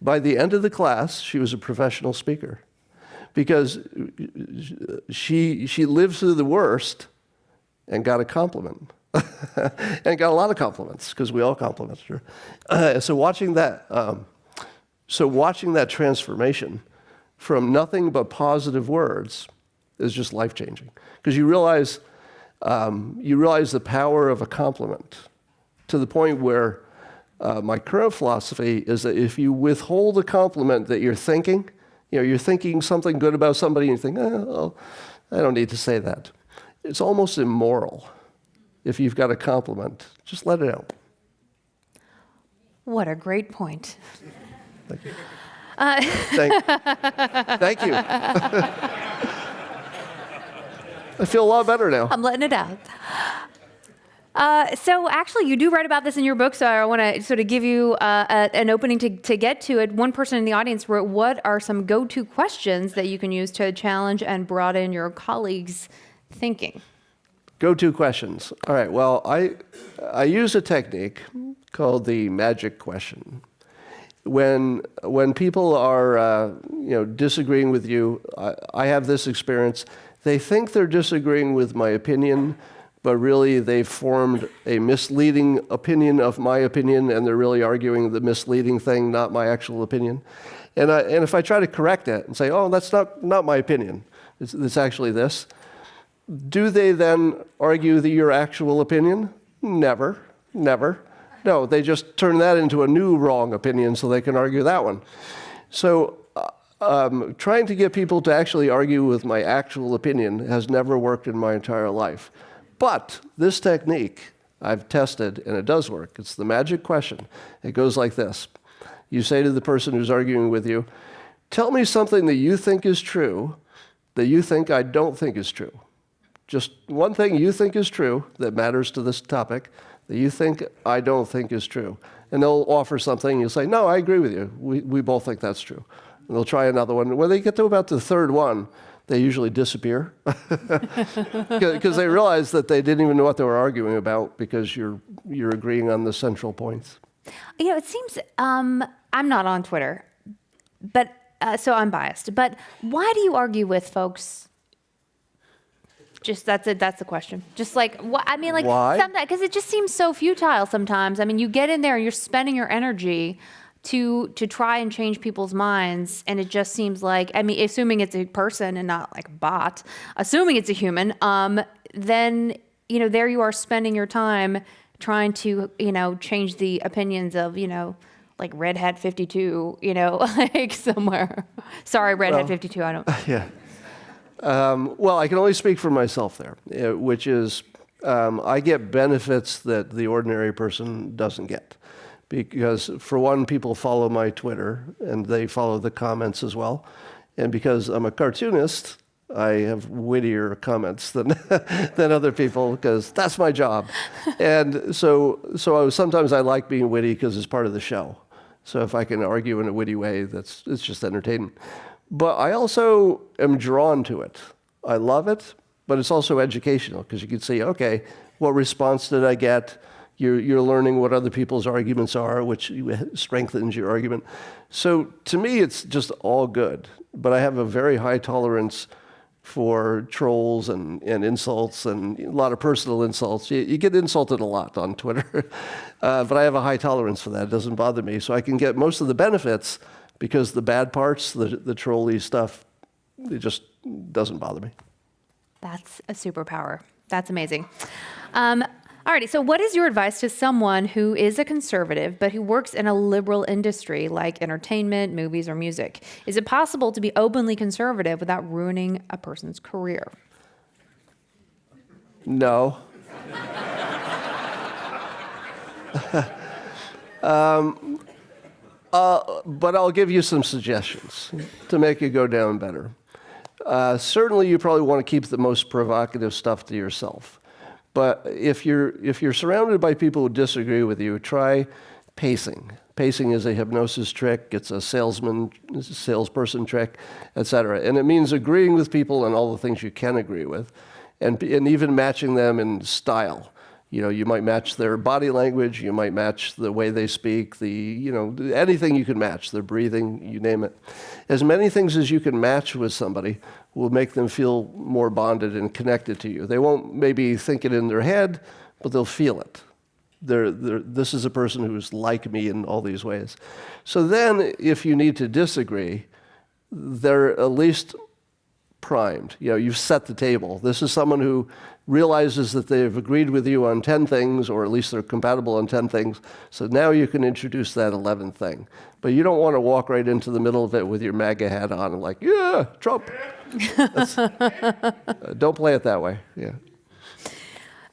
By the end of the class, she was a professional speaker because she lived through the worst and got a compliment. And got a lot of compliments because we all complimented her. So watching that transformation from nothing but positive words is just life-changing because you realize the power of a compliment to the point where my current philosophy is that if you withhold a compliment that you're thinking something good about somebody and you think, I don't need to say that. It's almost immoral. If you've got a compliment, just let it out. What a great point. Thank you. Thank you. I feel a lot better now. I'm letting it out. So actually, you do write about this in your book, so I want to sort of give you an opening to get to it. One person in the audience wrote, what are some go-to questions that you can use to challenge and broaden your colleagues' thinking? Go-to questions. All right, well, I use a technique called the magic question. When people are disagreeing with you, I have this experience. They think they're disagreeing with my opinion, but really they've formed a misleading opinion of my opinion, and they're really arguing the misleading thing, not my actual opinion. And if I try to correct it and say, oh, that's not my opinion, it's actually this, do they then argue your actual opinion? Never. No, they just turn that into a new wrong opinion so they can argue that one. So trying to get people to actually argue with my actual opinion has never worked in my entire life. But this technique I've tested, and it does work. It's the magic question. It goes like this. You say to the person who's arguing with you, tell me something that you think is true that you think I don't think is true. Just one thing you think is true that matters to this topic that you think I don't think is true. And they'll offer something, and you'll say, no, I agree with you. We both think that's true. And they'll try another one. When they get to about the third one, they usually disappear because they realize that they didn't even know what they were arguing about because you're agreeing on the central points. It seems I'm not on Twitter, but so I'm biased. But why do you argue with folks? Just that's it. That's the question. Just like what I mean, like Why? sometimes because it just seems so futile sometimes. I mean, you get in there and you're spending your energy to try and change people's minds, and it just seems like assuming it's a person and not like a bot, assuming it's a human, then there you are spending your time trying to change the opinions of like Red Hat 52, like somewhere. Sorry, Red Hat 52. I don't. Yeah. Well, I can only speak for myself there, which is I get benefits that the ordinary person doesn't get. Because, for one, people follow my Twitter, and they follow the comments as well. And because I'm a cartoonist, I have wittier comments than other people, because that's my job. And so sometimes I like being witty because it's part of the show. So if I can argue in a witty way, it's just entertaining. But I also am drawn to it. I love it, but it's also educational, because you can see, okay, what response did I get? You're learning what other people's arguments are, which strengthens your argument. So to me, it's just all good. But I have a very high tolerance for trolls and insults and a lot of personal insults. You get insulted a lot on Twitter, but I have a high tolerance for that. It doesn't bother me. So I can get most of the benefits because the bad parts, the trolly stuff, it just doesn't bother me. That's a superpower. That's amazing. Alrighty, so what is your advice to someone who is a conservative but who works in a liberal industry like entertainment, movies, or music? Is it possible to be openly conservative without ruining a person's career? No. But I'll give you some suggestions to make it go down better. Certainly, you probably want to keep the most provocative stuff to yourself. But if you're surrounded by people who disagree with you, try pacing. Pacing is a hypnosis trick. It's a salesperson trick, etc. And it means agreeing with people on all the things you can agree with, and even matching them in style. You might match their body language. You might match the way they speak. Anything you can match. Their breathing, you name it. As many things as you can match with somebody will make them feel more bonded and connected to you. They won't maybe think it in their head, but they'll feel it. This is a person who's like me in all these ways. So then, if you need to disagree, they're at least primed. You've set the table. This is someone who realizes that they've agreed with you on 10 things, or at least they're compatible on 10 things. So now you can introduce that 11th thing. But you don't want to walk right into the middle of it with your MAGA hat on and like, yeah, Trump. Don't play it that way. Yeah.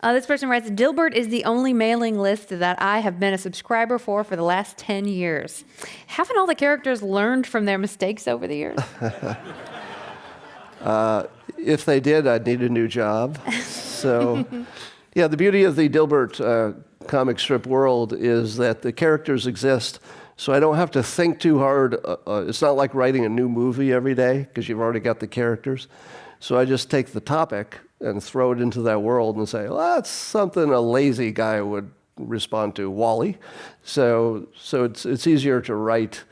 This person writes, Dilbert is the only mailing list that I have been a subscriber for the last 10 years. Haven't all the characters learned from their mistakes over the years? If they did, I'd need a new job. So, yeah, the beauty of the Dilbert comic strip world is that the characters exist, so I don't have to think too hard. It's not like writing a new movie every day, because you've already got the characters. So I just take the topic and throw it into that world and say, well, that's something a lazy guy would respond to, Wall-E. So it's easier to write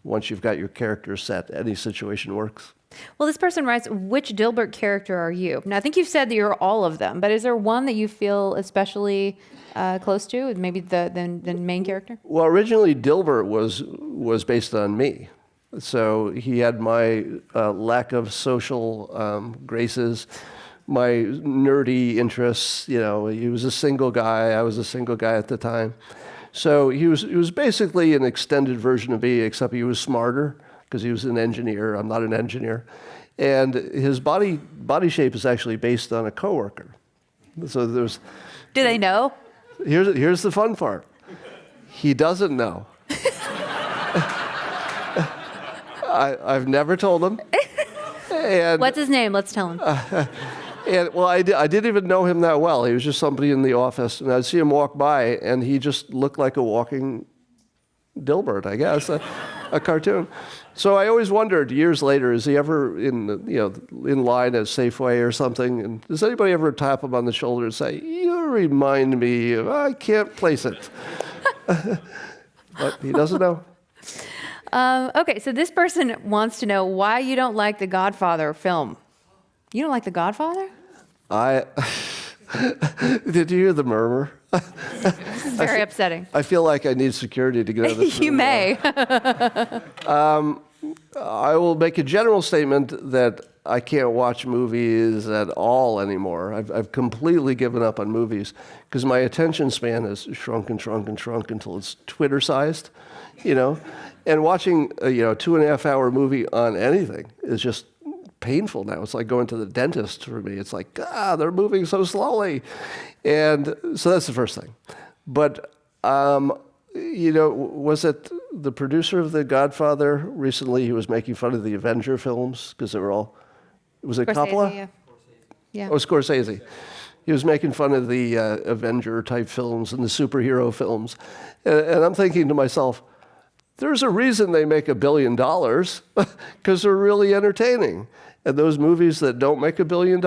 once you've got your characters set. Any situation works. Well, this person writes, which Dilbert character are you? Now, I think you've said that you're all of them, but is there one that you feel especially close to, maybe the main character? Well, originally Dilbert was based on me. So he had my lack of social graces, my nerdy interests. He was a single guy. I was a single guy at the time. So he was basically an extended version of me, except he was smarter, because he was an engineer. I'm not an engineer. And his body shape is actually based on a coworker. So there's... Do they know? Here's the fun part. He doesn't know. I've never told him. And, what's his name? Let's tell him. I didn't even know him that well. He was just somebody in the office, and I'd see him walk by, and he just looked like a walking Dilbert, I guess. a cartoon. So I always wondered years later, is he ever in line at Safeway or something? And does anybody ever tap him on the shoulder and say, "You remind me of, I can't place it." But he doesn't know. Okay, so this person wants to know why you don't like the Godfather film. You don't like the Godfather? Did you hear the murmur? This is very upsetting. I feel like I need security to get out of this room. You may. I will make a general statement that I can't watch movies at all anymore. I've completely given up on movies because my attention span has shrunk and shrunk and shrunk until it's Twitter-sized, And watching a 2.5-hour movie on anything is just painful now. It's like going to the dentist for me. It's like, they're moving so slowly. And so that's the first thing. But, was it the producer of The Godfather recently? He was making fun of the Avenger films because they were all, was it Scorsese, Coppola? Yeah. Oh, Scorsese. He was making fun of the Avenger-type films and the superhero films. And I'm thinking to myself, there's a reason they make $1 billion because they're really entertaining. And those movies that don't make $1 billion,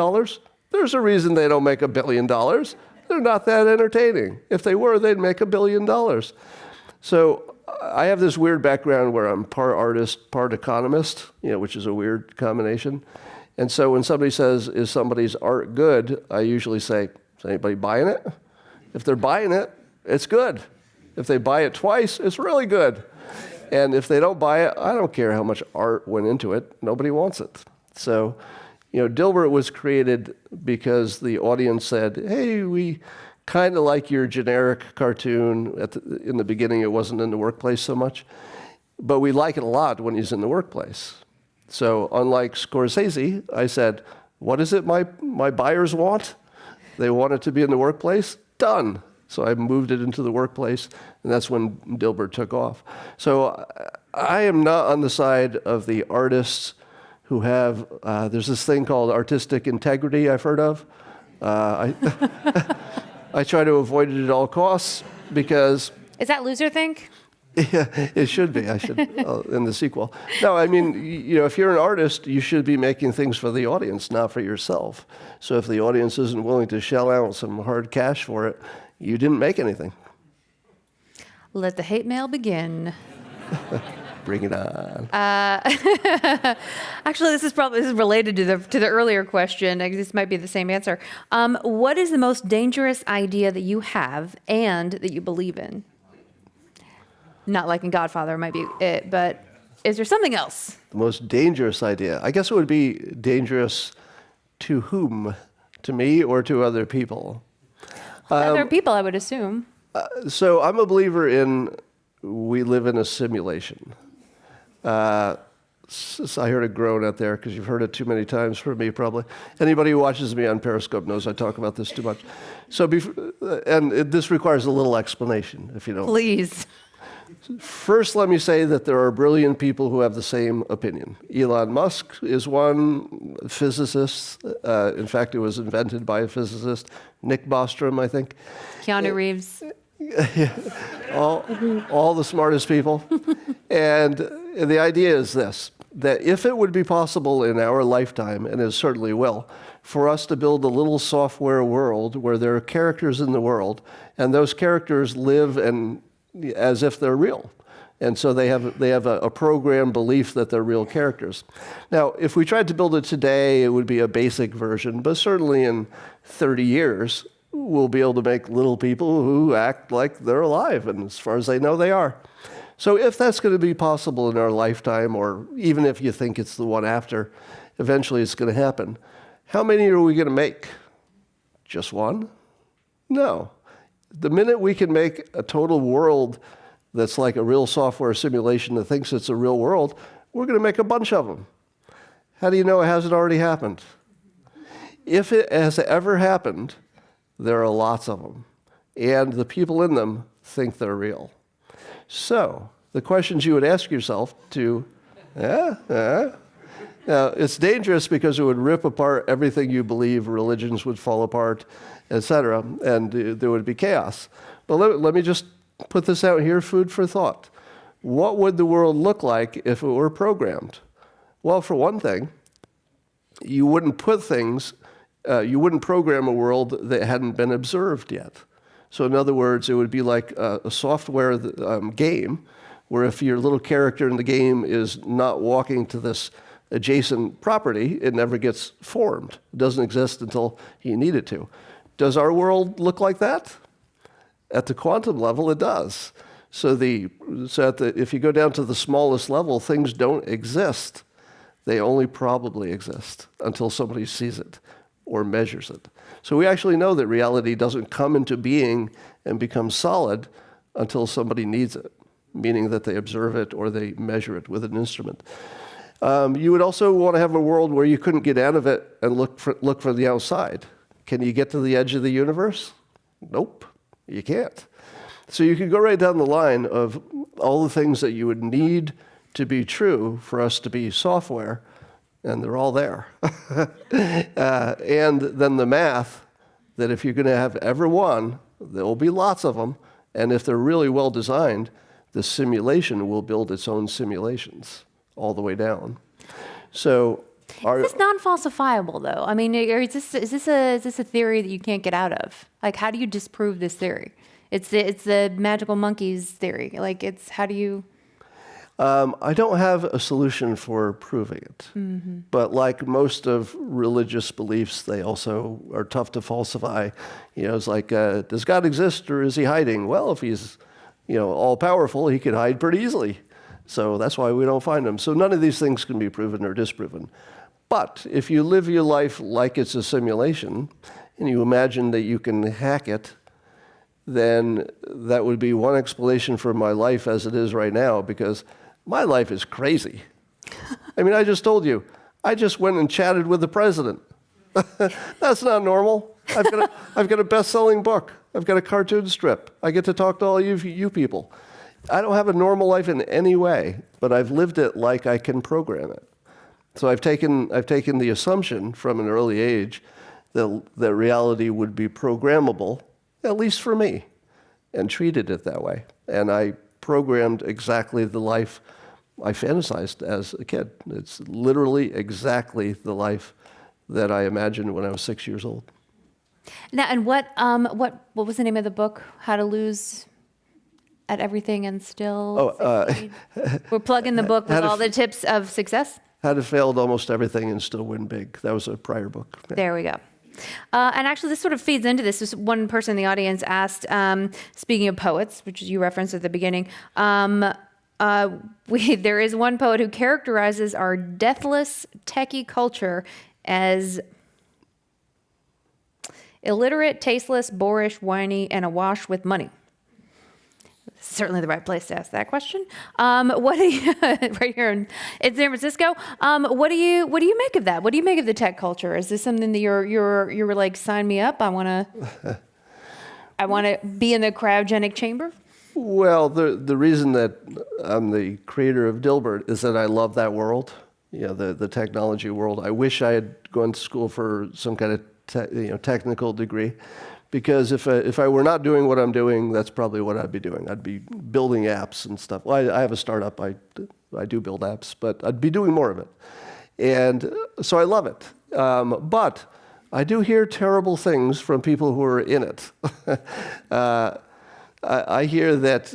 there's a reason they don't make $1 billion. They're not that entertaining. If they were, they'd make $1 billion. So I have this weird background where I'm part artist, part economist, which is a weird combination. And so when somebody says, is somebody's art good, I usually say, is anybody buying it? If they're buying it, it's good. If they buy it twice, it's really good. And if they don't buy it, I don't care how much art went into it. Nobody wants it. So, Dilbert was created because the audience said, hey, we kind of like your generic cartoon. In the beginning, it wasn't in the workplace so much. But we like it a lot when he's in the workplace. So unlike Scorsese, I said, what is it my buyers want? They want it to be in the workplace? Done. So I moved it into the workplace, and that's when Dilbert took off. So I am not on the side of the artists who have, there's this thing called artistic integrity I've heard of. I try to avoid it at all costs because... Is that Loser Think? Yeah, it should be. I should in the sequel. No, I mean, if you're an artist, you should be making things for the audience, not for yourself. So if the audience isn't willing to shell out some hard cash for it, you didn't make anything. Let the hate mail begin. Bring it on. Actually, this is related to the earlier question. This might be the same answer. What is the most dangerous idea that you have and that you believe in? Not liking Godfather might be it, but is there something else? The most dangerous idea. I guess it would be dangerous to whom? To me or to other people? Other people, I would assume. So I'm a believer in we live in a simulation. So I heard a groan out there because you've heard it too many times from me probably. Anybody who watches me on Periscope knows I talk about this too much. So this requires a little explanation, if you don't. Please. First, let me say that there are brilliant people who have the same opinion. Elon Musk is one physicist. In fact, it was invented by a physicist, Nick Bostrom, I think. Keanu Reeves. All the smartest people. And the idea is this, that if it would be possible in our lifetime, and it certainly will, for us to build a little software world where there are characters in the world, and those characters live as if they're real. And so they have a programmed belief that they're real characters. Now, if we tried to build it today, it would be a basic version, but certainly in 30 years, we'll be able to make little people who act like they're alive, and as far as they know, they are. So if that's going to be possible in our lifetime, or even if you think it's the one after, eventually it's going to happen. How many are we going to make? Just one? No. The minute we can make a total world that's like a real software simulation that thinks it's a real world, we're going to make a bunch of them. How do you know it hasn't already happened? If it has ever happened, there are lots of them. And the people in them think they're real. So the questions you would ask yourself now, it's dangerous because it would rip apart everything you believe, religions would fall apart, etc., and there would be chaos. But let me just put this out here, food for thought. what would the world look like if it were programmed? Well, for one thing, you wouldn't you wouldn't program a world that hadn't been observed yet. So in other words, it would be like a software game where if your little character in the game is not walking to this adjacent property, it never gets formed. It doesn't exist until you need it to. Does our world look like that? At the quantum level, it does. So if you go down to the smallest level, things don't exist. They only probably exist until somebody sees it or measures it. So we actually know that reality doesn't come into being and become solid until somebody needs it, meaning that they observe it or they measure it with an instrument. You would also want to have a world where you couldn't get out of it and look from the outside. Can you get to the edge of the universe? Nope, you can't. So you could go right down the line of all the things that you would need to be true for us to be software, and they're all there. And then the math, that if you're going to have ever one, there will be lots of them, and if they're really well designed, the simulation will build its own simulations all the way down. So, is this non-falsifiable though? I mean, is this a theory that you can't get out of? Like, how do you disprove this theory? It's the magical monkeys theory. Like, how do you? I don't have a solution for proving it. Mm-hmm. But like most of religious beliefs, they also are tough to falsify. It's like, does God exist or is he hiding? Well, if he's, all powerful, he can hide pretty easily. So that's why we don't find him. So none of these things can be proven or disproven. But if you live your life like it's a simulation, and you imagine that you can hack it, then that would be one explanation for my life as it is right now, because my life is crazy. I mean, I just told you, I just went and chatted with the president. That's not normal. I've got a best-selling book. I've got a cartoon strip. I get to talk to all you people. I don't have a normal life in any way, but I've lived it like I can program it. So I've taken the assumption from an early age that reality would be programmable, at least for me, and treated it that way. And I programmed exactly the life I fantasized as a kid. It's literally exactly the life that I imagined when I was 6 years old. Now, and what was the name of the book? How to Lose at Everything and Still Succeed? We're plugging the book with all the tips of success. How to Fail at Almost Everything and Still Win Big. That was a prior book. Yeah. There we go. And actually, this sort of feeds into this. This one person in the audience asked, speaking of poets, which you referenced at the beginning, there is one poet who characterizes our deathless techie culture as illiterate, tasteless, boorish, whiny, and awash with money. Certainly the right place to ask that question. What do you right here in San Francisco? What do you make of that? What do you make of the tech culture? Is this something that you're like, sign me up? I want to be in the cryogenic chamber. Well, the reason that I'm the creator of Dilbert is that I love that world, the technology world. I wish I had gone to school for some kind of technical degree. Because if I were not doing what I'm doing, that's probably what I'd be doing. I'd be building apps and stuff. Well, I have a startup. I do build apps, but I'd be doing more of it. And so I love it. But I do hear terrible things from people who are in it. I hear that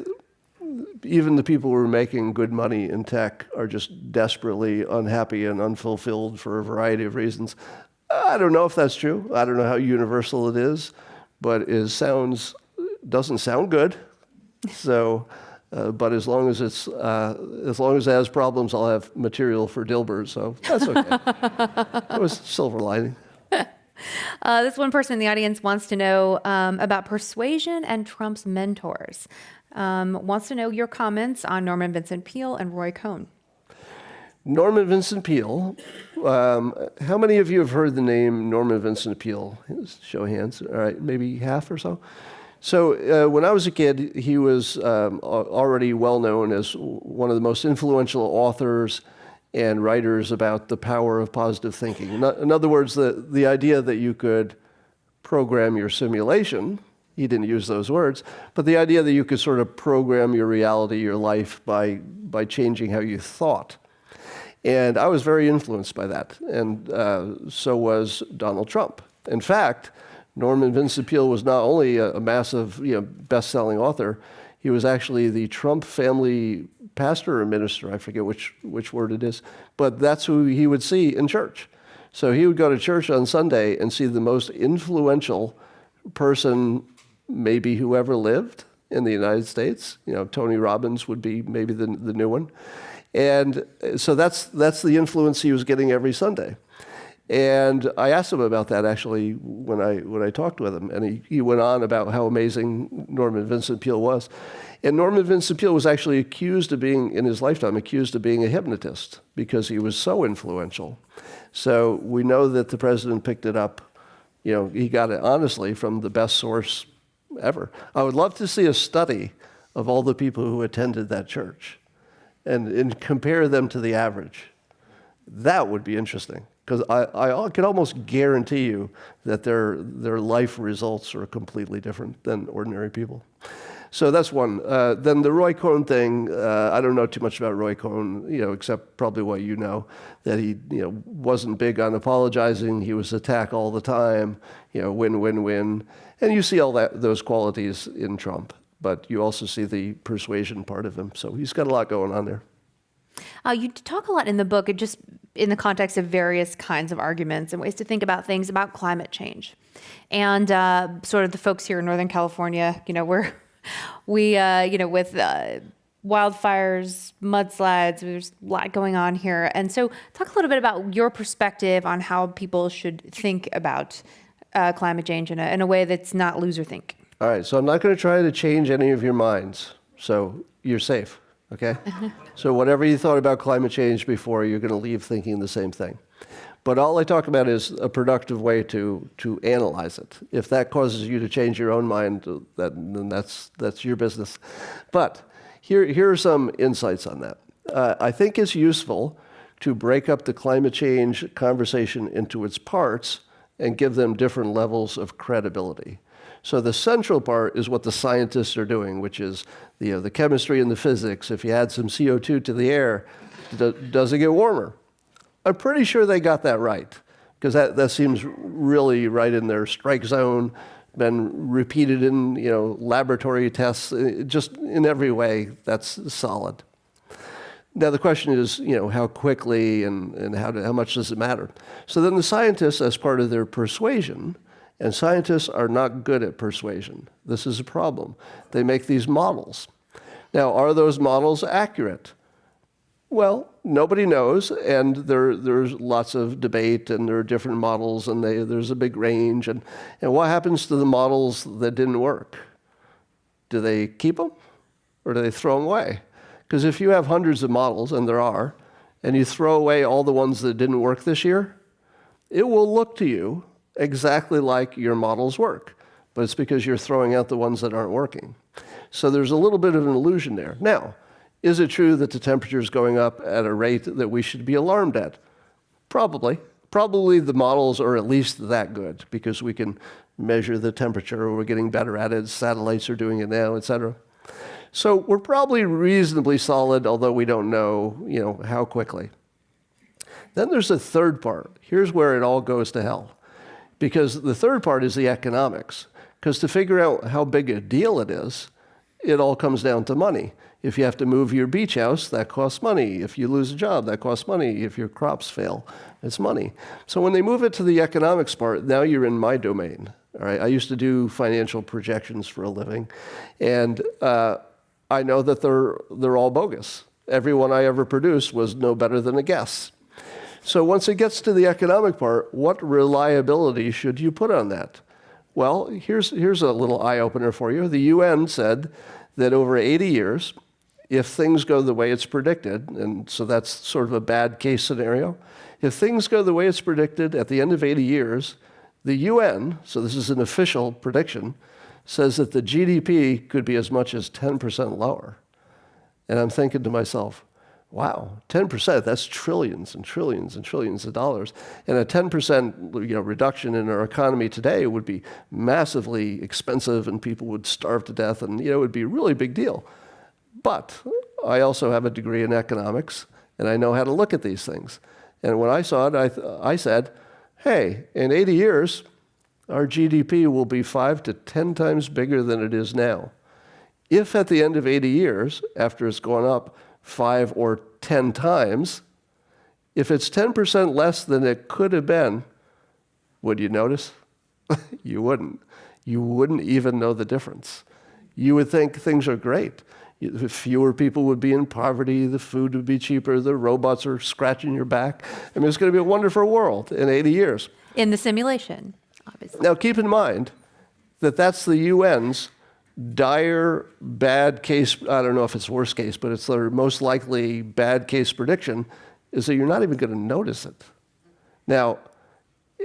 even the people who are making good money in tech are just desperately unhappy and unfulfilled for a variety of reasons. I don't know if that's true. I don't know how universal it is. But it doesn't sound good. So, but as long as it has problems, I'll have material for Dilbert. So that's okay. It was silver lining. This one person in the audience wants to know about persuasion and Trump's mentors. Wants to know your comments on Norman Vincent Peale and Roy Cohn. Norman Vincent Peale. How many of you have heard the name Norman Vincent Peale? Show of hands. All right, maybe half or so. So when I was a kid, he was already well known as one of the most influential authors and writers about the power of positive thinking. In other words, the idea that you could program your simulation. He didn't use those words, but the idea that you could sort of program your reality, your life, by changing how you thought. And I was very influenced by that, and so was Donald Trump. In fact, Norman Vincent Peale was not only a massive, best-selling author, he was actually the Trump family pastor or minister, I forget which word it is, but that's who he would see in church. So he would go to church on Sunday and see the most influential person, maybe who ever lived in the United States. Tony Robbins would be maybe the new one. And so that's the influence he was getting every Sunday. And I asked him about that actually when I talked with him, and he went on about how amazing Norman Vincent Peale was. And Norman Vincent Peale was actually in his lifetime, accused of being a hypnotist because he was so influential. So we know that the president picked it up. He got it honestly from the best source ever. I would love to see a study of all the people who attended that church and compare them to the average. That would be interesting, because I could almost guarantee you that their life results are completely different than ordinary people. So that's one. Then the Roy Cohn thing, I don't know too much about Roy Cohn, except probably what you know, that he wasn't big on apologizing. He was attacked all the time, win, win, win. And you see all those qualities in Trump, but you also see the persuasion part of him. So he's got a lot going on there. You talk a lot in the book, just in the context of various kinds of arguments and ways to think about things about climate change. And sort of the folks here in Northern California, with wildfires, mudslides, there's a lot going on here. And so talk a little bit about your perspective on how people should think about climate change in a way that's not loser think. All right, so I'm not going to try to change any of your minds, so you're safe. Okay? So whatever you thought about climate change before, you're going to leave thinking the same thing. But all I talk about is a productive way to analyze it. If that causes you to change your own mind, then that's your business. But here are some insights on that. I think it's useful to break up the climate change conversation into its parts and give them different levels of credibility. So the central part is what the scientists are doing, which is the chemistry and the physics. If you add some CO2 to the air, does it get warmer? I'm pretty sure they got that right, because that seems really right in their strike zone, been repeated in laboratory tests, just in every way, that's solid. Now the question is, how quickly and how much does it matter? So then the scientists, as part of their persuasion, and scientists are not good at persuasion. This is a problem. They make these models. Now, are those models accurate? Well, nobody knows, and there's lots of debate, and there are different models, and there's a big range. And what happens to the models that didn't work? Do they keep them, or do they throw them away? Because if you have hundreds of models, and there are, and you throw away all the ones that didn't work this year, it will look to you exactly like your models work, but it's because you're throwing out the ones that aren't working. So there's a little bit of an illusion there. Now, is it true that the temperature is going up at a rate that we should be alarmed at? Probably. Probably the models are at least that good because we can measure the temperature, or we're getting better at it. Satellites are doing it now, et cetera. So we're probably reasonably solid, although we don't know, how quickly. Then there's a third part. Here's where it all goes to hell. Because the third part is the economics. Because to figure out how big a deal it is, it all comes down to money. If you have to move your beach house, that costs money. If you lose a job, that costs money. If your crops fail, it's money. So when they move it to the economics part, now you're in my domain. All right? I used to do financial projections for a living, and I know that they're all bogus. Every one I ever produced was no better than a guess. So once it gets to the economic part, what reliability should you put on that? Well, here's a little eye-opener for you. The UN said that over 80 years, if things go the way it's predicted, and so that's sort of a bad case scenario, if things go the way it's predicted at the end of 80 years, the UN, so this is an official prediction, says that the GDP could be as much as 10% lower. And I'm thinking to myself, Wow, 10%, that's trillions and trillions and trillions of dollars. And a 10% reduction in our economy today would be massively expensive and people would starve to death and it would be a really big deal. But I also have a degree in economics and I know how to look at these things. And when I saw it, I said, hey, in 80 years, our GDP will be 5 to 10 times bigger than it is now. If at the end of 80 years, after it's gone up 5 or 10 times, if it's 10% less than it could have been, would you notice? You wouldn't. You wouldn't even know the difference. You would think things are great. Fewer people would be in poverty, the food would be cheaper, the robots are scratching your back. I mean, it's going to be a wonderful world in 80 years. In the simulation, obviously. Now, keep in mind that that's the UN's dire bad case, I don't know if it's worst case, but it's their most likely bad case prediction, is that you're not even going to notice it. Now,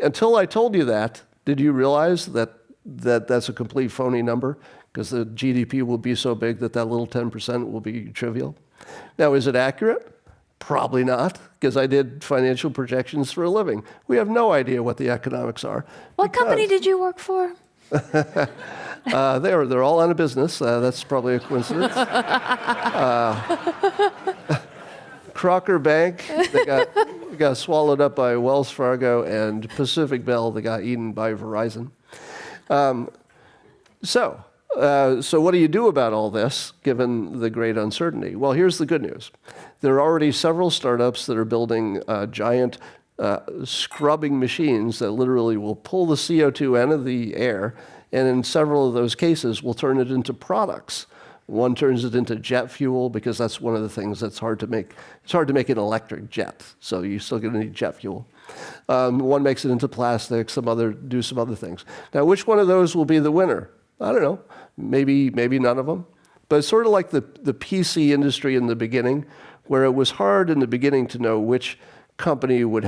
until I told you that, did you realize that that's a complete phony number? Because the GDP will be so big that little 10% will be trivial. Now, is it accurate? Probably not, because I did financial projections for a living. We have no idea what the economics are. What company did you work for? They're all out of business. That's probably a coincidence. Crocker Bank, they got swallowed up by Wells Fargo, and Pacific Bell, they got eaten by Verizon. So what do you do about all this, given the great uncertainty? Well, here's the good news. There are already several startups that are building giant scrubbing machines that literally will pull the CO2 out of the air, and in several of those cases will turn it into products. One turns it into jet fuel because that's one of the things that's hard to make. It's hard to make an electric jet, so you're still going to need jet fuel. One makes it into plastic, some other things. Now, which one of those will be the winner? I don't know. Maybe none of them. But it's sort of like the PC industry in the beginning, where it was hard in the beginning to know which company would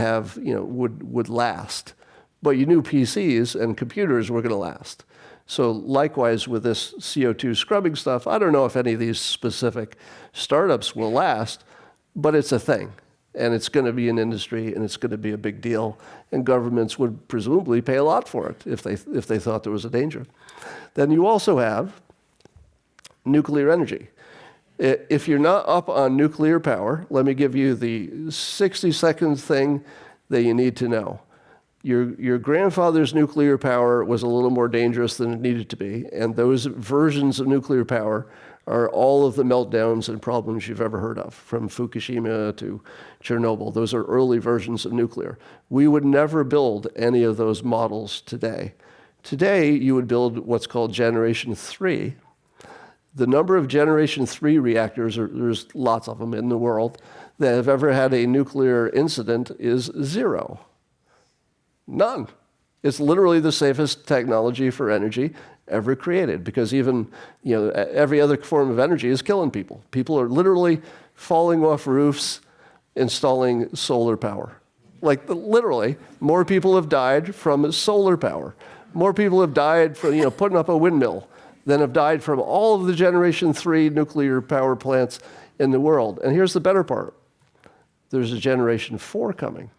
last. But you knew PCs and computers were going to last. So likewise with this CO2 scrubbing stuff, I don't know if any of these specific startups will last, but it's a thing. And it's going to be an industry, and it's going to be a big deal. And governments would presumably pay a lot for it if they thought there was a danger. Then you also have nuclear energy. If you're not up on nuclear power, let me give you the 60-second thing that you need to know. Your grandfather's nuclear power was a little more dangerous than it needed to be, and those versions of nuclear power are all of the meltdowns and problems you've ever heard of, from Fukushima to Chernobyl. Those are early versions of nuclear. We would never build any of those models today. Today, you would build what's called Generation 3. The number of Generation 3 reactors, there's lots of them in the world, that have ever had a nuclear incident is 0. None. It's literally the safest technology for energy ever created, because even every other form of energy is killing people. People are literally falling off roofs, installing solar power. Like literally, more people have died from solar power. More people have died from putting up a windmill than have died from all of the Generation 3 nuclear power plants in the world. And here's the better part. There's a Generation 4 coming.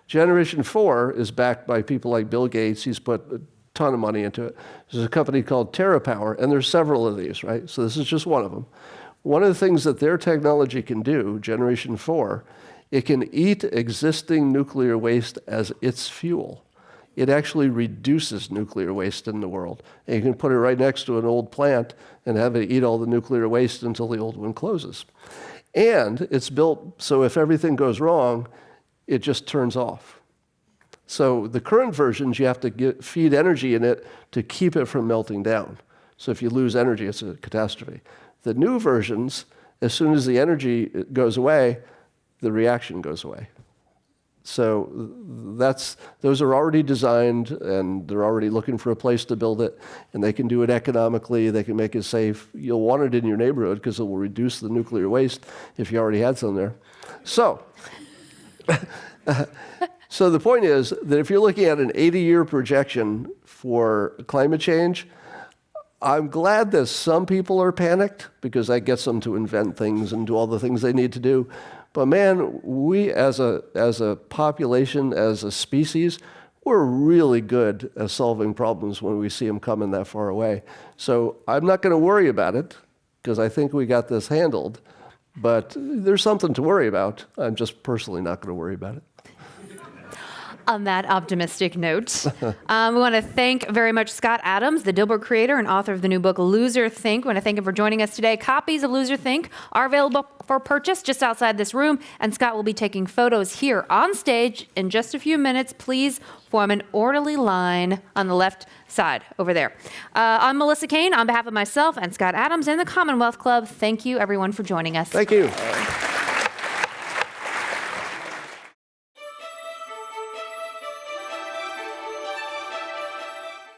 Generation 4 is backed by people like Bill Gates. He's put a ton of money into it. There's a company called TerraPower, and there's several of these, right? So this is just one of them. One of the things that their technology can do, Generation 4, it can eat existing nuclear waste as its fuel. It actually reduces nuclear waste in the world. And you can put it right next to an old plant and have it eat all the nuclear waste until the old one closes. And it's built so if everything goes wrong, it just turns off. So the current versions, you have to feed energy in it to keep it from melting down. So if you lose energy, it's a catastrophe. The new versions, as soon as the energy goes away, the reaction goes away. So those are already designed, and they're already looking for a place to build it, and they can do it economically, they can make it safe. You'll want it in your neighborhood because it will reduce the nuclear waste if you already had some there. So the point is that if you're looking at an 80-year projection for climate change, I'm glad that some people are panicked because that gets them to invent things and do all the things they need to do. But man, we as a population, as a species, we're really good at solving problems when we see them coming that far away. So I'm not going to worry about it because I think we got this handled. But there's something to worry about. I'm just personally not going to worry about it. On that optimistic note, we want to thank very much Scott Adams, the Dilbert creator and author of the new book, Loser Think. We want to thank him for joining us today. Copies of Loser Think are available for purchase just outside this room, and Scott will be taking photos here on stage in just a few minutes. Please form an orderly line on the left side over there. I'm Melissa Kane on behalf of myself and Scott Adams and the Commonwealth Club. Thank you, everyone, for joining us. Thank you.